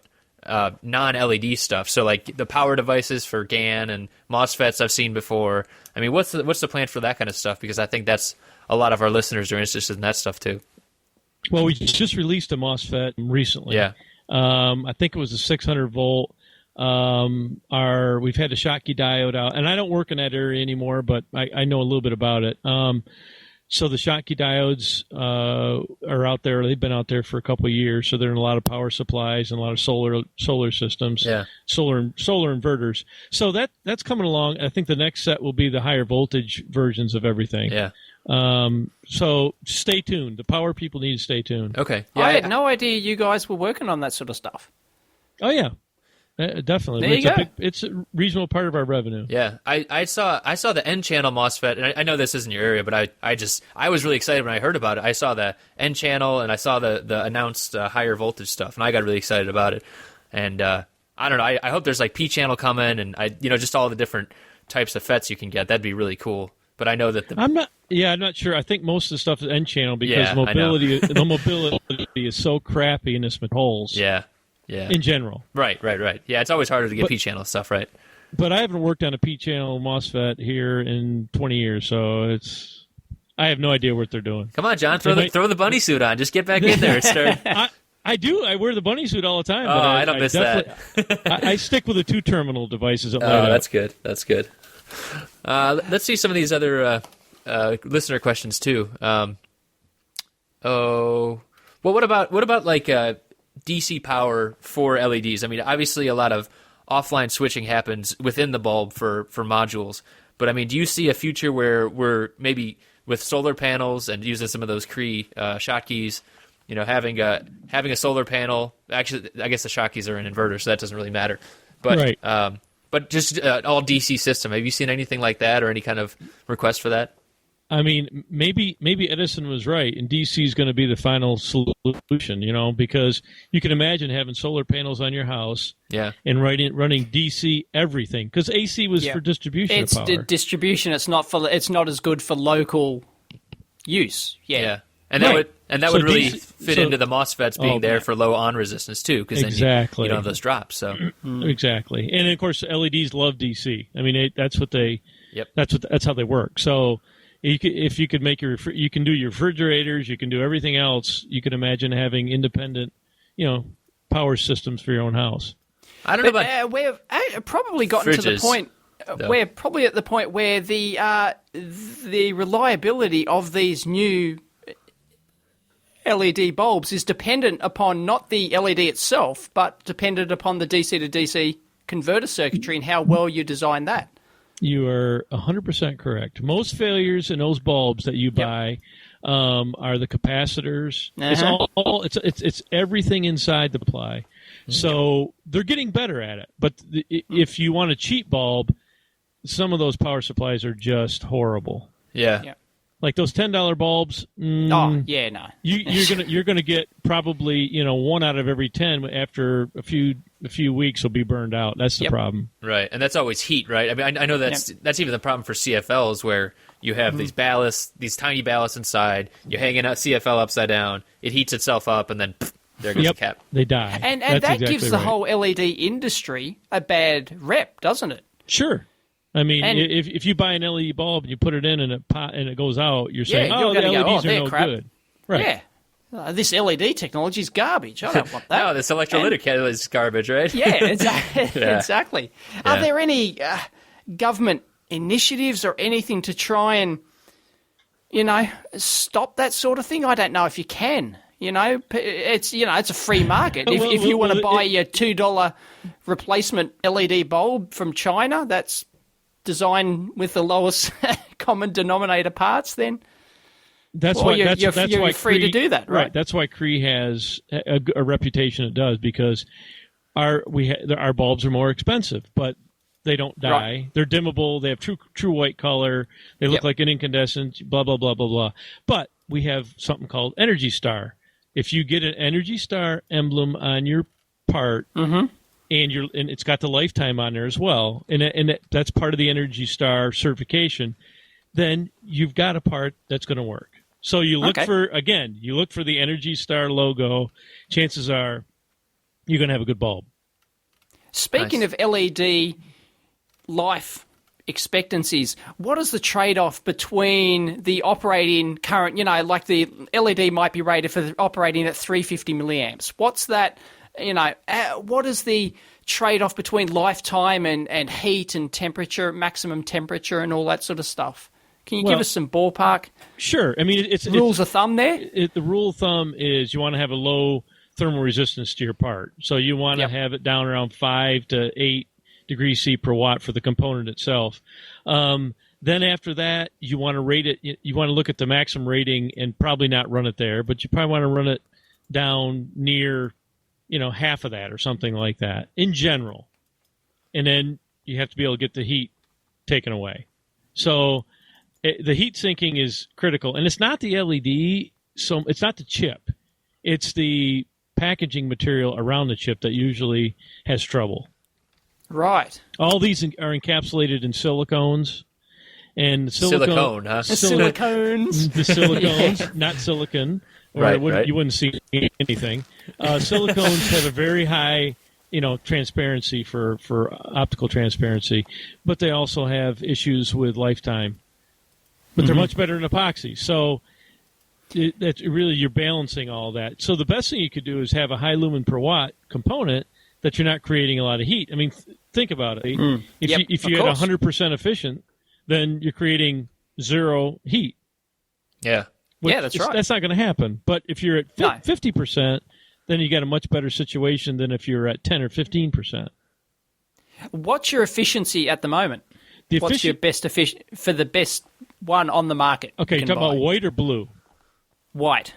non-LED stuff. So like the power devices for GaN and MOSFETs I've seen before. I mean, what's the plan for that kind of stuff? Because I think that's a lot of our listeners are interested in that stuff too. Well, we just released a MOSFET recently. Yeah. I think it was a 600 volt. We've had a Schottky diode out, and I don't work in that area anymore, but I know a little bit about it. So the Schottky diodes are out there. They've been out there for a couple of years, so they're in a lot of power supplies and a lot of solar systems, solar inverters. So that's coming along. I think the next set will be the higher voltage versions of everything. Yeah. So stay tuned. The power people need to stay tuned. Okay. Yeah, I had no idea you guys were working on that sort of stuff. Oh yeah. Definitely. There you go. It's a reasonable part of our revenue. Yeah, I saw the N channel MOSFET, and I know this isn't your area, but I was really excited when I heard about it. I saw the N channel, and I saw the announced higher voltage stuff, and I got really excited about it. And I don't know, I hope there's like P channel coming, and just all the different types of FETs you can get. That'd be really cool. But I know that I'm not sure. I think most of the stuff is N channel because the mobility is so crappy in this holes. Yeah. In general. Right. Yeah, it's always harder to get P-channel stuff, right? But I haven't worked on a P-channel MOSFET here in 20 years, so I have no idea what they're doing. Come on, John, throw the bunny suit on. Just get back in there and start. I do. I wear the bunny suit all the time. Oh, but I don't miss that. I stick with the 2-terminal devices at light up. That's good. That's good. Let's see some of these other listener questions, too. What about like... DC power for LEDs. I mean, obviously a lot of offline switching happens within the bulb for modules. But I mean, do you see a future where we're maybe with solar panels and using some of those Cree Schottkys, having a solar panel? Actually, I guess the Schottkys are an inverter, so that doesn't really matter. But right. But just all DC system. Have you seen anything like that or any kind of request for that? I mean, maybe Edison was right, and DC is going to be the final solution, because you can imagine having solar panels on your house and running DC everything, because AC was for distribution of power. It's distribution. It's not as good for local use. Yeah. And that would really fit into the MOSFETs being there for low on resistance too, because then you don't have those drops. So exactly, and of course LEDs love DC. I mean, that's what they. Yep. That's how they work. So. If you could make you can do your refrigerators, you can do everything else. You can imagine having independent, power systems for your own house. I don't know about. We've probably gotten to the point. We're probably at the point where the reliability of these new LED bulbs is dependent upon not the LED itself, but dependent upon the DC to DC converter circuitry and how well you design that. You are 100% correct. Most failures in those bulbs that you buy are the capacitors. Uh-huh. It's everything inside the ply. So they're getting better at it. But if you want a cheap bulb, some of those power supplies are just horrible. Yeah. Like those $10 bulbs. No. You're gonna get probably 1 out of every 10 after a few weeks will be burned out. That's the problem. Right, and that's always heat, right? I mean, I know that's even the problem for CFLs where you have these ballasts, these tiny ballasts inside. You're hanging a CFL upside down. It heats itself up, and then there goes the cap. They die. And that exactly gives the whole LED industry a bad rep, doesn't it? Sure. I mean, if you buy an LED bulb and you put it in and it goes out, you're saying, the LEDs are no good. Right. Yeah. This LED technology is garbage. I don't want that. No, this electrolytic is garbage, right? Yeah, exactly. Are there any government initiatives or anything to try and, stop that sort of thing? I don't know if you can. It's a free market. If you want to buy your $2 replacement LED bulb from China, that's designed with the lowest common denominator parts, then that's why you're free to do that, right? That's why Cree has a reputation it does, because our bulbs are more expensive, but they don't die. Right. They're dimmable. They have true white color. They look like an incandescent. Blah blah blah blah blah. But we have something called Energy Star. If you get an Energy Star emblem on your part, and it's got the lifetime on there as well, and that's part of the Energy Star certification, then you've got a part that's going to work. So you look for the Energy Star logo. Chances are you're going to have a good bulb. Speaking of LED life expectancies, what is the trade-off between the operating current, like the LED might be rated for operating at 350 milliamps. What's that what is the trade-off between lifetime and heat and temperature, maximum temperature, and all that sort of stuff? Can you give us some ballpark? Sure. I mean, it's rules of thumb there. The rule of thumb is you want to have a low thermal resistance to your part. So you want to have it down around 5 to 8 degrees C per watt for the component itself. Then after that, you want to rate it. You want to look at the maximum rating and probably not run it there, but you probably want to run it down near, half of that or something like that in general. And then you have to be able to get the heat taken away. So the heat sinking is critical, and it's not the LED. So it's not the chip; it's the packaging material around the chip that usually has trouble. Right. All these are encapsulated in silicones, and silicone, huh? Silicones. The silicones, not silicon. Or you wouldn't see anything. Silicones have a very high, transparency for optical transparency, but they also have issues with lifetime. But they're much better than epoxy. So that's really, you're balancing all that. So the best thing you could do is have a high lumen per watt component that you're not creating a lot of heat. I mean, think about it. If you're at 100% efficient, then you're creating zero heat. Yeah. That's right. That's not going to happen. But if you're at 50%, then you got a much better situation than if you're at 10 or 15%. What's your efficiency at the moment? What's your best for the best one on the market? Okay, you talking about white or blue? White.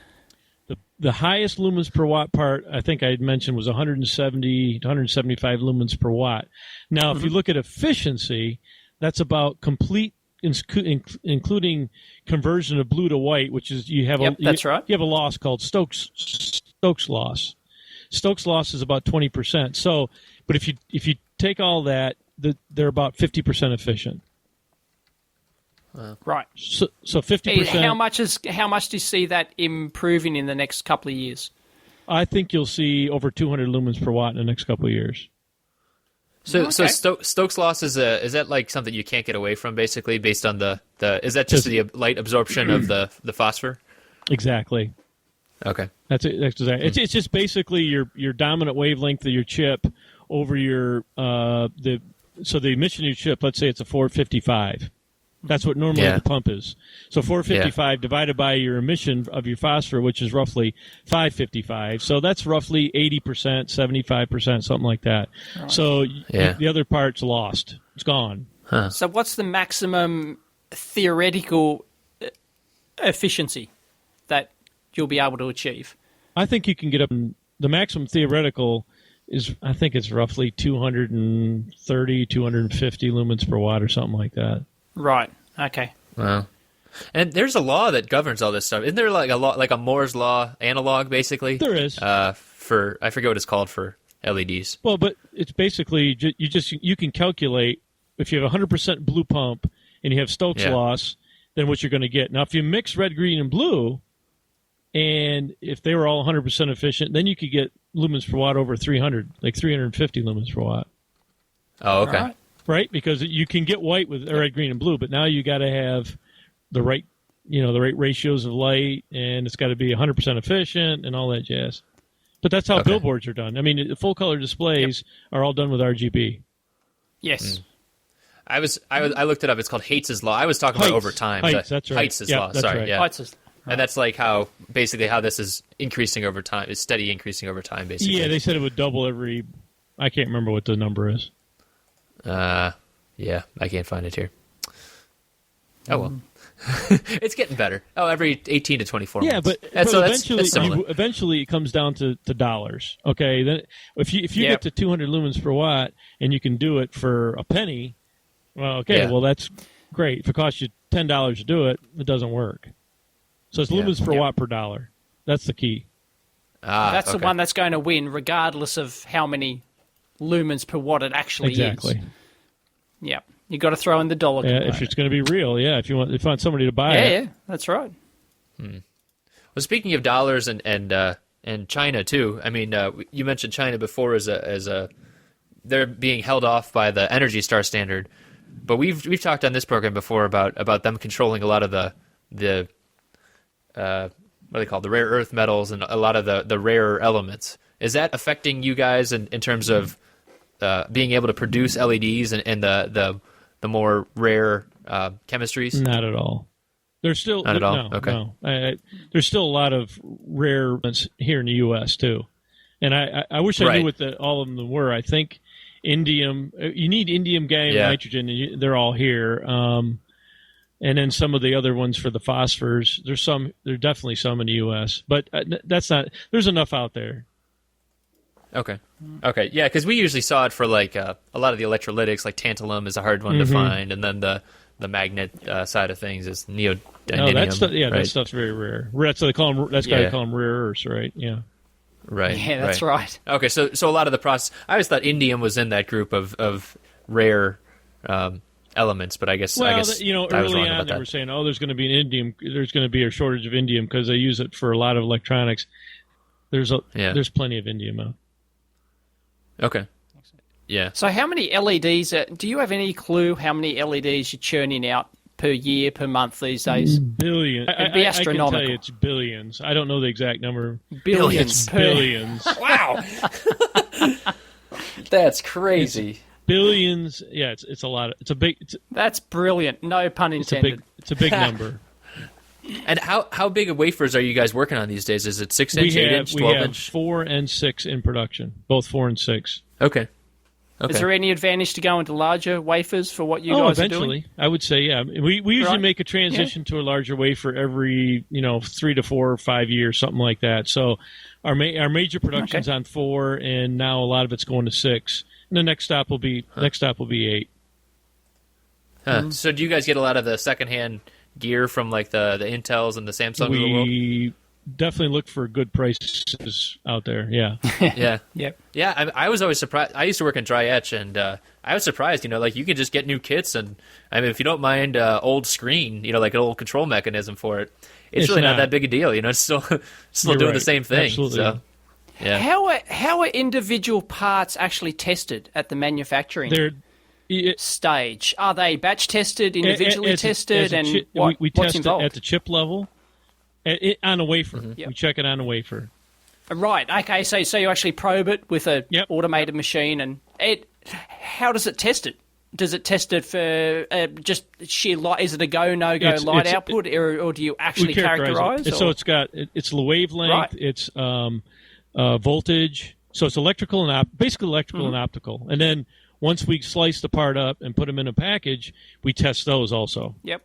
The highest lumens per watt part, I think I had mentioned, was 170 to 175 lumens per watt. Now, if you look at efficiency, that's about complete, including conversion of blue to white, which is you have that's right. You have a loss called Stokes loss. Stokes loss is about 20%. So, but if you take all that, they're about 50% efficient. Right. So 50%. How much do you see that improving in the next couple of years? I think you'll see over 200 lumens per watt in the next couple of years. So Stokes loss is that like something you can't get away from, basically, based on the is that just the light absorption of the phosphor? Exactly. Okay. That's it. That's exactly. It's just basically your dominant wavelength of your chip over your the emission of your chip. Let's say it's a 455. That's what normally the pump is. So 455 divided by your emission of your phosphor, which is roughly 555. So that's roughly 80%, 75%, something like that. Right. So the other part's lost. It's gone. Huh. So what's the maximum theoretical efficiency that you'll be able to achieve? I think you can get up. The maximum theoretical is, I think it's roughly 230, 250 lumens per watt or something like that. Right. Okay. Wow. And there's a law that governs all this stuff. Isn't there like a law, like a Moore's law analog, basically? There is. I forget what it's called for LEDs. Well, but it's basically you can calculate if you have 100% blue pump and you have Stokes loss, then what you're going to get. Now, if you mix red, green, and blue, and if they were all 100% efficient, then you could get lumens per watt over 300, like 350 lumens per watt. Oh, okay. Right, because you can get white with red, green, and blue, but now you got to have the right ratios of light, and it's got to be 100% efficient and all that jazz. But that's how billboards are done. I mean, the full color displays are all done with RGB. Yes. I looked it up. It's called Haitz's law. I was talking about over time. Haitz, that's right. Haitz's law. Sorry, right. yeah. Haitz's. And that's like how this is increasing over time. It's steady increasing over time, basically. Yeah, they said it would double every. I can't remember what the number is. Yeah, I can't find it here. Oh well, it's getting better. Oh, every 18 to 24 months. Yeah, but so eventually it comes down to dollars. Okay, then if you get to 200 lumens per watt and you can do it for a penny, well, well that's great. If it costs you $10 to do it, it doesn't work. So it's lumens per watt per dollar. That's the key. That's the one that's going to win, regardless of how many lumens per watt it actually is. Yeah, you got to throw in the dollar. Yeah, if it's going to be real. Yeah, if you want somebody to buy it. Yeah, that's right. Well, speaking of dollars and China too. I mean, you mentioned China before as a they're being held off by the Energy Star standard, but we've talked on this program before about them controlling a lot of the what are they called, the rare earth metals and a lot of the rarer elements. is that affecting you guys in terms of being able to produce LEDs and the more rare chemistries? Not at all. There's still not at all. No, okay. no. There's still a lot of rare ones here in the U.S. too, and I wish I knew what all of them were. I think indium. You need indium, gallium, nitrogen. And they're all here, and then some of the other ones for the phosphors. There's definitely some in the U.S., but that's not. There's enough out there. Okay. Yeah, because we usually saw it for like a lot of the electrolytics, like tantalum is a hard one to find, and then the magnet side of things is neodymium. No, right? That stuff's very rare. That's why they call them. That's why they call them rare earths, right? Yeah. Right. Yeah, that's right. Okay, so a lot of the process. I always thought indium was in that group of rare elements, but I guess early on they were saying, there's going to be there's going to be a shortage of indium because they use it for a lot of electronics. There's plenty of indium out. Okay. Yeah. So how many LEDs, do you have any clue how many LEDs you're churning out per year, per month these days? Billions. It'd be astronomical. I can tell you it's billions. I don't know the exact number. Billions. Billions. Wow. That's crazy. Billions. Yeah, it's a lot. That's brilliant. No pun intended. It's a big number. And how big of wafers are you guys working on these days? Is it 6-inch, 8-inch, 12-inch? We have 4 and 6 in production, both 4 and 6. Okay. Is there any advantage to go into larger wafers for what you guys are doing? Eventually. I would say, yeah. We usually make a transition to a larger wafer every 3 to 4 or 5 years, something like that. So our major production's on 4, and now a lot of it's going to 6. And the next stop will be 8. So do you guys get a lot of the secondhand gear from like the Intels and the Samsungs of the world? We definitely look for good prices out there. Yeah. Yeah. Yep. Yeah. I was always surprised. I used to work in dry etch, and I was surprised. Like you can just get new kits, and I mean, if you don't mind old screen, like an old control mechanism for it, it's really not that big a deal. It's still doing the same thing. Absolutely. So, yeah. How are individual parts actually tested at the manufacturing stage? Are they batch tested, individually tested, and we what's test involved? it at the chip level, on a wafer. Mm-hmm. We check it on a wafer. Right. Okay. So you actually probe it with a automated machine, and how does it test it? Does it test it for just sheer light? Is it a go no go light output, or do you actually characterize? So it's it's the wavelength. Right. It's voltage. So it's electrical and basically electrical and optical, and then once we slice the part up and put them in a package, we test those also. Yep.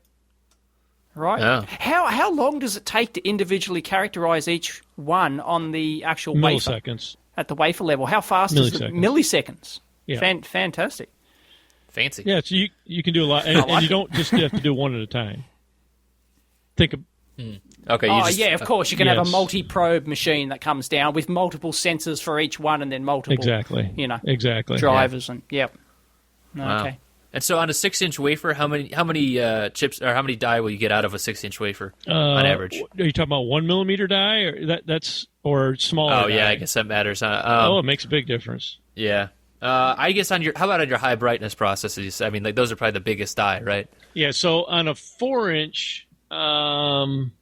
Right. Yeah. How long does it take to individually characterize each one on the actual wafer? Milliseconds. At the wafer level. How fast is it? Milliseconds. Yeah. Fantastic. Fancy. Yeah, so you can do a lot, and you don't just have to do one at a time. Think of... Okay. Of course. You can have a multi-probe machine that comes down with multiple sensors for each one, and then multiple, drivers and Wow. Okay. And so on a 6-inch wafer, how many chips or how many die will you get out of a 6-inch wafer on average? Are you talking about 1 millimeter die, or smaller? Oh yeah, die? I guess that matters. It makes a big difference. Yeah. I guess how about on your high brightness processes? I mean, like those are probably the biggest die, right? Yeah. So on a 4-inch, I'm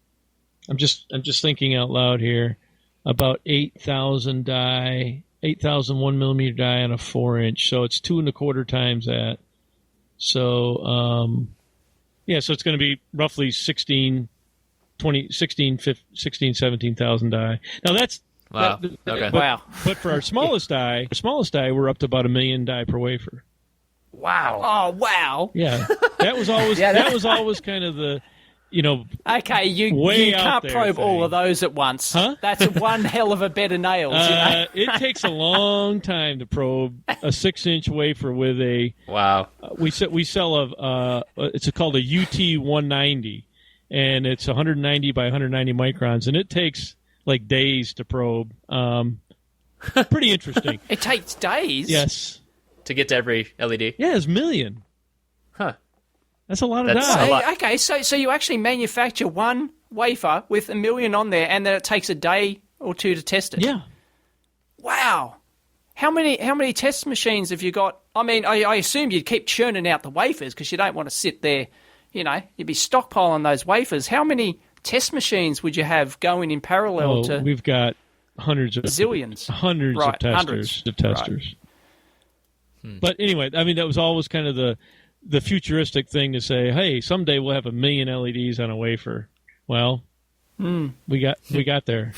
just thinking out loud here, about 8,000 die, 8,000 1 millimeter die on a 4-inch. So it's 2 1/4 times that. So so it's going to be roughly 17,000 die. Now that's wow. Okay. But for our smallest die, we're up to about 1 million die per wafer. Wow. Oh, wow. Yeah. That was always that was always kind of the Okay, you can't probe all of those at once. Huh? That's one hell of a bed of nails. It takes a long time to probe a 6-inch wafer with a. Wow. We sell it's called a UT 190, and it's 190 by 190 microns, and it takes like days to probe. Pretty interesting. It takes days. Yes. To get to every LED. Yeah, it's 1 million. Huh. That's a lot of die. Okay, so you actually manufacture one wafer with 1 million on there, and then it takes a day or two to test it. Yeah. Wow. How many test machines have you got? I mean, I assume you'd keep churning out the wafers because you don't want to sit there. You'd be stockpiling those wafers. How many test machines would you have going in parallel to? We've got hundreds of zillions, hundreds right, of testers. Right. But anyway, I mean, that was always kind of the futuristic thing to say, hey, someday we'll have 1 million LEDs on a wafer. Well, we got there.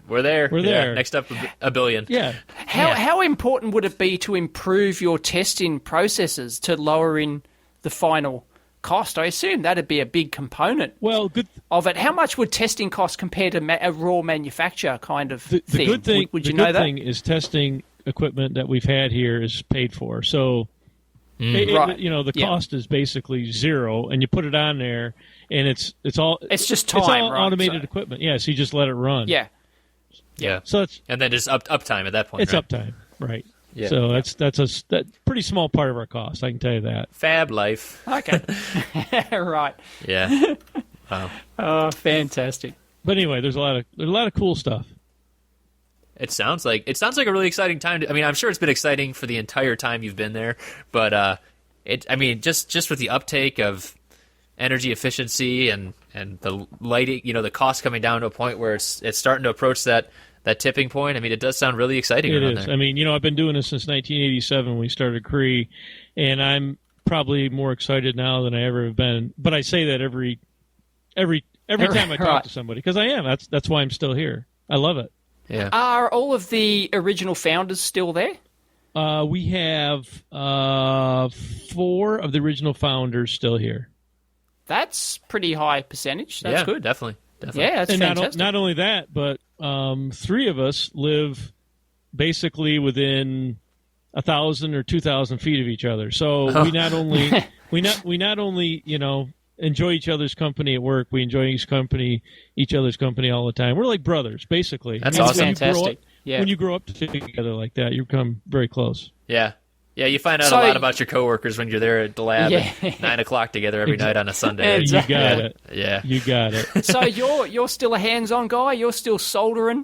We're there. We're there. Yeah, next up, a billion. Yeah. How important would it be to improve your testing processes to lower in the final cost? I assume that'd be a big component. Well, of it. How much would testing cost compare to a raw manufacture kind of the thing? Good thing, would you the know good that? thing is testing equipment that we've had here is paid for. So, Right. the cost is basically zero, and you put it on there, and it's just time, it's all right? automated equipment. Yeah, so you just let it run. Yeah. Yeah. So and then just uptime at that point. It's right? uptime, right? Yeah. So that's a pretty small part of our cost. I can tell you that. Fab life. Okay. Right. Yeah. Wow. Oh, fantastic. But anyway, there's a lot of cool stuff. It sounds like a really exciting time. I mean, I'm sure it's been exciting for the entire time you've been there, but just with the uptake of energy efficiency and the lighting, the cost coming down to a point where it's starting to approach that tipping point. I mean, it does sound really exciting. It around is. there. I mean, I've been doing this since 1987 when we started Cree, and I'm probably more excited now than I ever have been. But I say that every time I talk to somebody, because I am. That's why I'm still here. I love it. Yeah. Are all of the original founders still there? We have 4 of the original founders still here. That's pretty high percentage. That's good. Definitely. Yeah, that's and fantastic. not only that, but 3 of us live basically within 1,000 or 2,000 feet of each other. So we not only enjoy each other's company at work, we enjoy each other's company all the time. We're like brothers, basically. That's awesome. Fantastic. When you grow up together like that, you become very close. Yeah. Yeah, you find out a lot about your coworkers when you're there at the lab at 9 o'clock together every night on a Sunday. Exactly. You got it. Yeah. You got it. So you're still a hands-on guy? You're still soldering,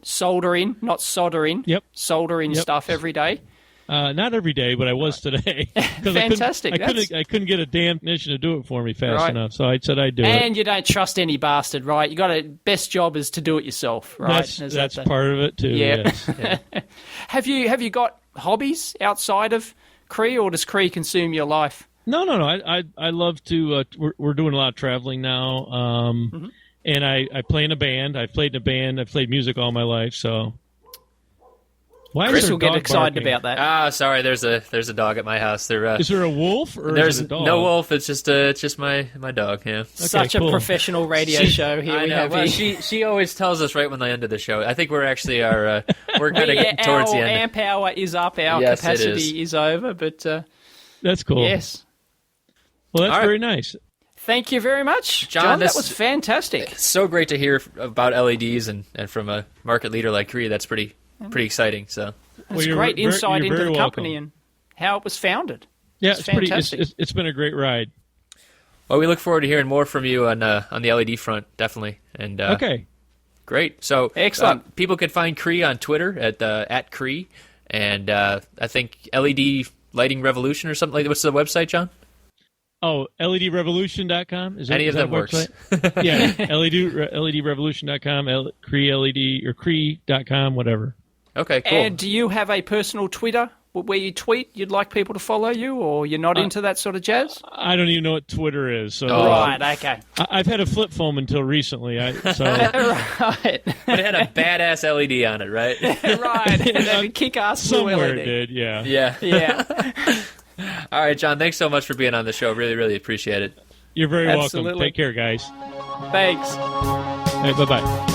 not soldering. Yep. Soldering stuff every day? Not every day, but I was today. Fantastic. I couldn't get a damn technician to do it for me fast enough, so I said I'd do it. And you don't trust any bastard, right? Best job is to do it yourself, right? That's part of it too. Yeah. Yes. Yeah. Have you got hobbies outside of Cree, or does Cree consume your life? No. I love to. We're doing a lot of traveling now, and I play in a band. I've played in a band. I've played music all my life, so. Why Chris will get excited about that. Ah, sorry. There's a dog at my house. Is there a wolf or there's is it a dog? no wolf? It's just my dog. Yeah. Such a professional radio show here. I know. Well, she always tells us right when they end of the show. I think we're actually we're kind of getting towards the end. Our amp hour is up. Our capacity is over. But that's cool. Yes. Well, that's very nice. Thank you very much, John. That was fantastic. It's so great to hear about LEDs and from a market leader like Cree. That's pretty exciting. So it's great insight into the company and how it was founded. Yeah, it's fantastic. It's been a great ride. Well, we look forward to hearing more from you on the LED front, definitely. And okay, great. So excellent. People can find Cree on Twitter at Cree, and I think LED Lighting Revolution or something like that. What's the website, John? Oh, LEDrevolution.com? Any of them works. Yeah, LEDrevolution.com, Cree LED or Cree.com, whatever. Okay, cool. And do you have a personal Twitter where you tweet you'd like people to follow you, or you're not into that sort of jazz? I don't even know what Twitter is. So right, okay. I've had a flip phone until recently. Right. But it had a badass LED on it, right? Right. And then kick-ass somewhere LED. it did, yeah. Yeah. All right, John, thanks so much for being on the show. Really, really appreciate it. You're very welcome. Take care, guys. Thanks. All right, bye-bye.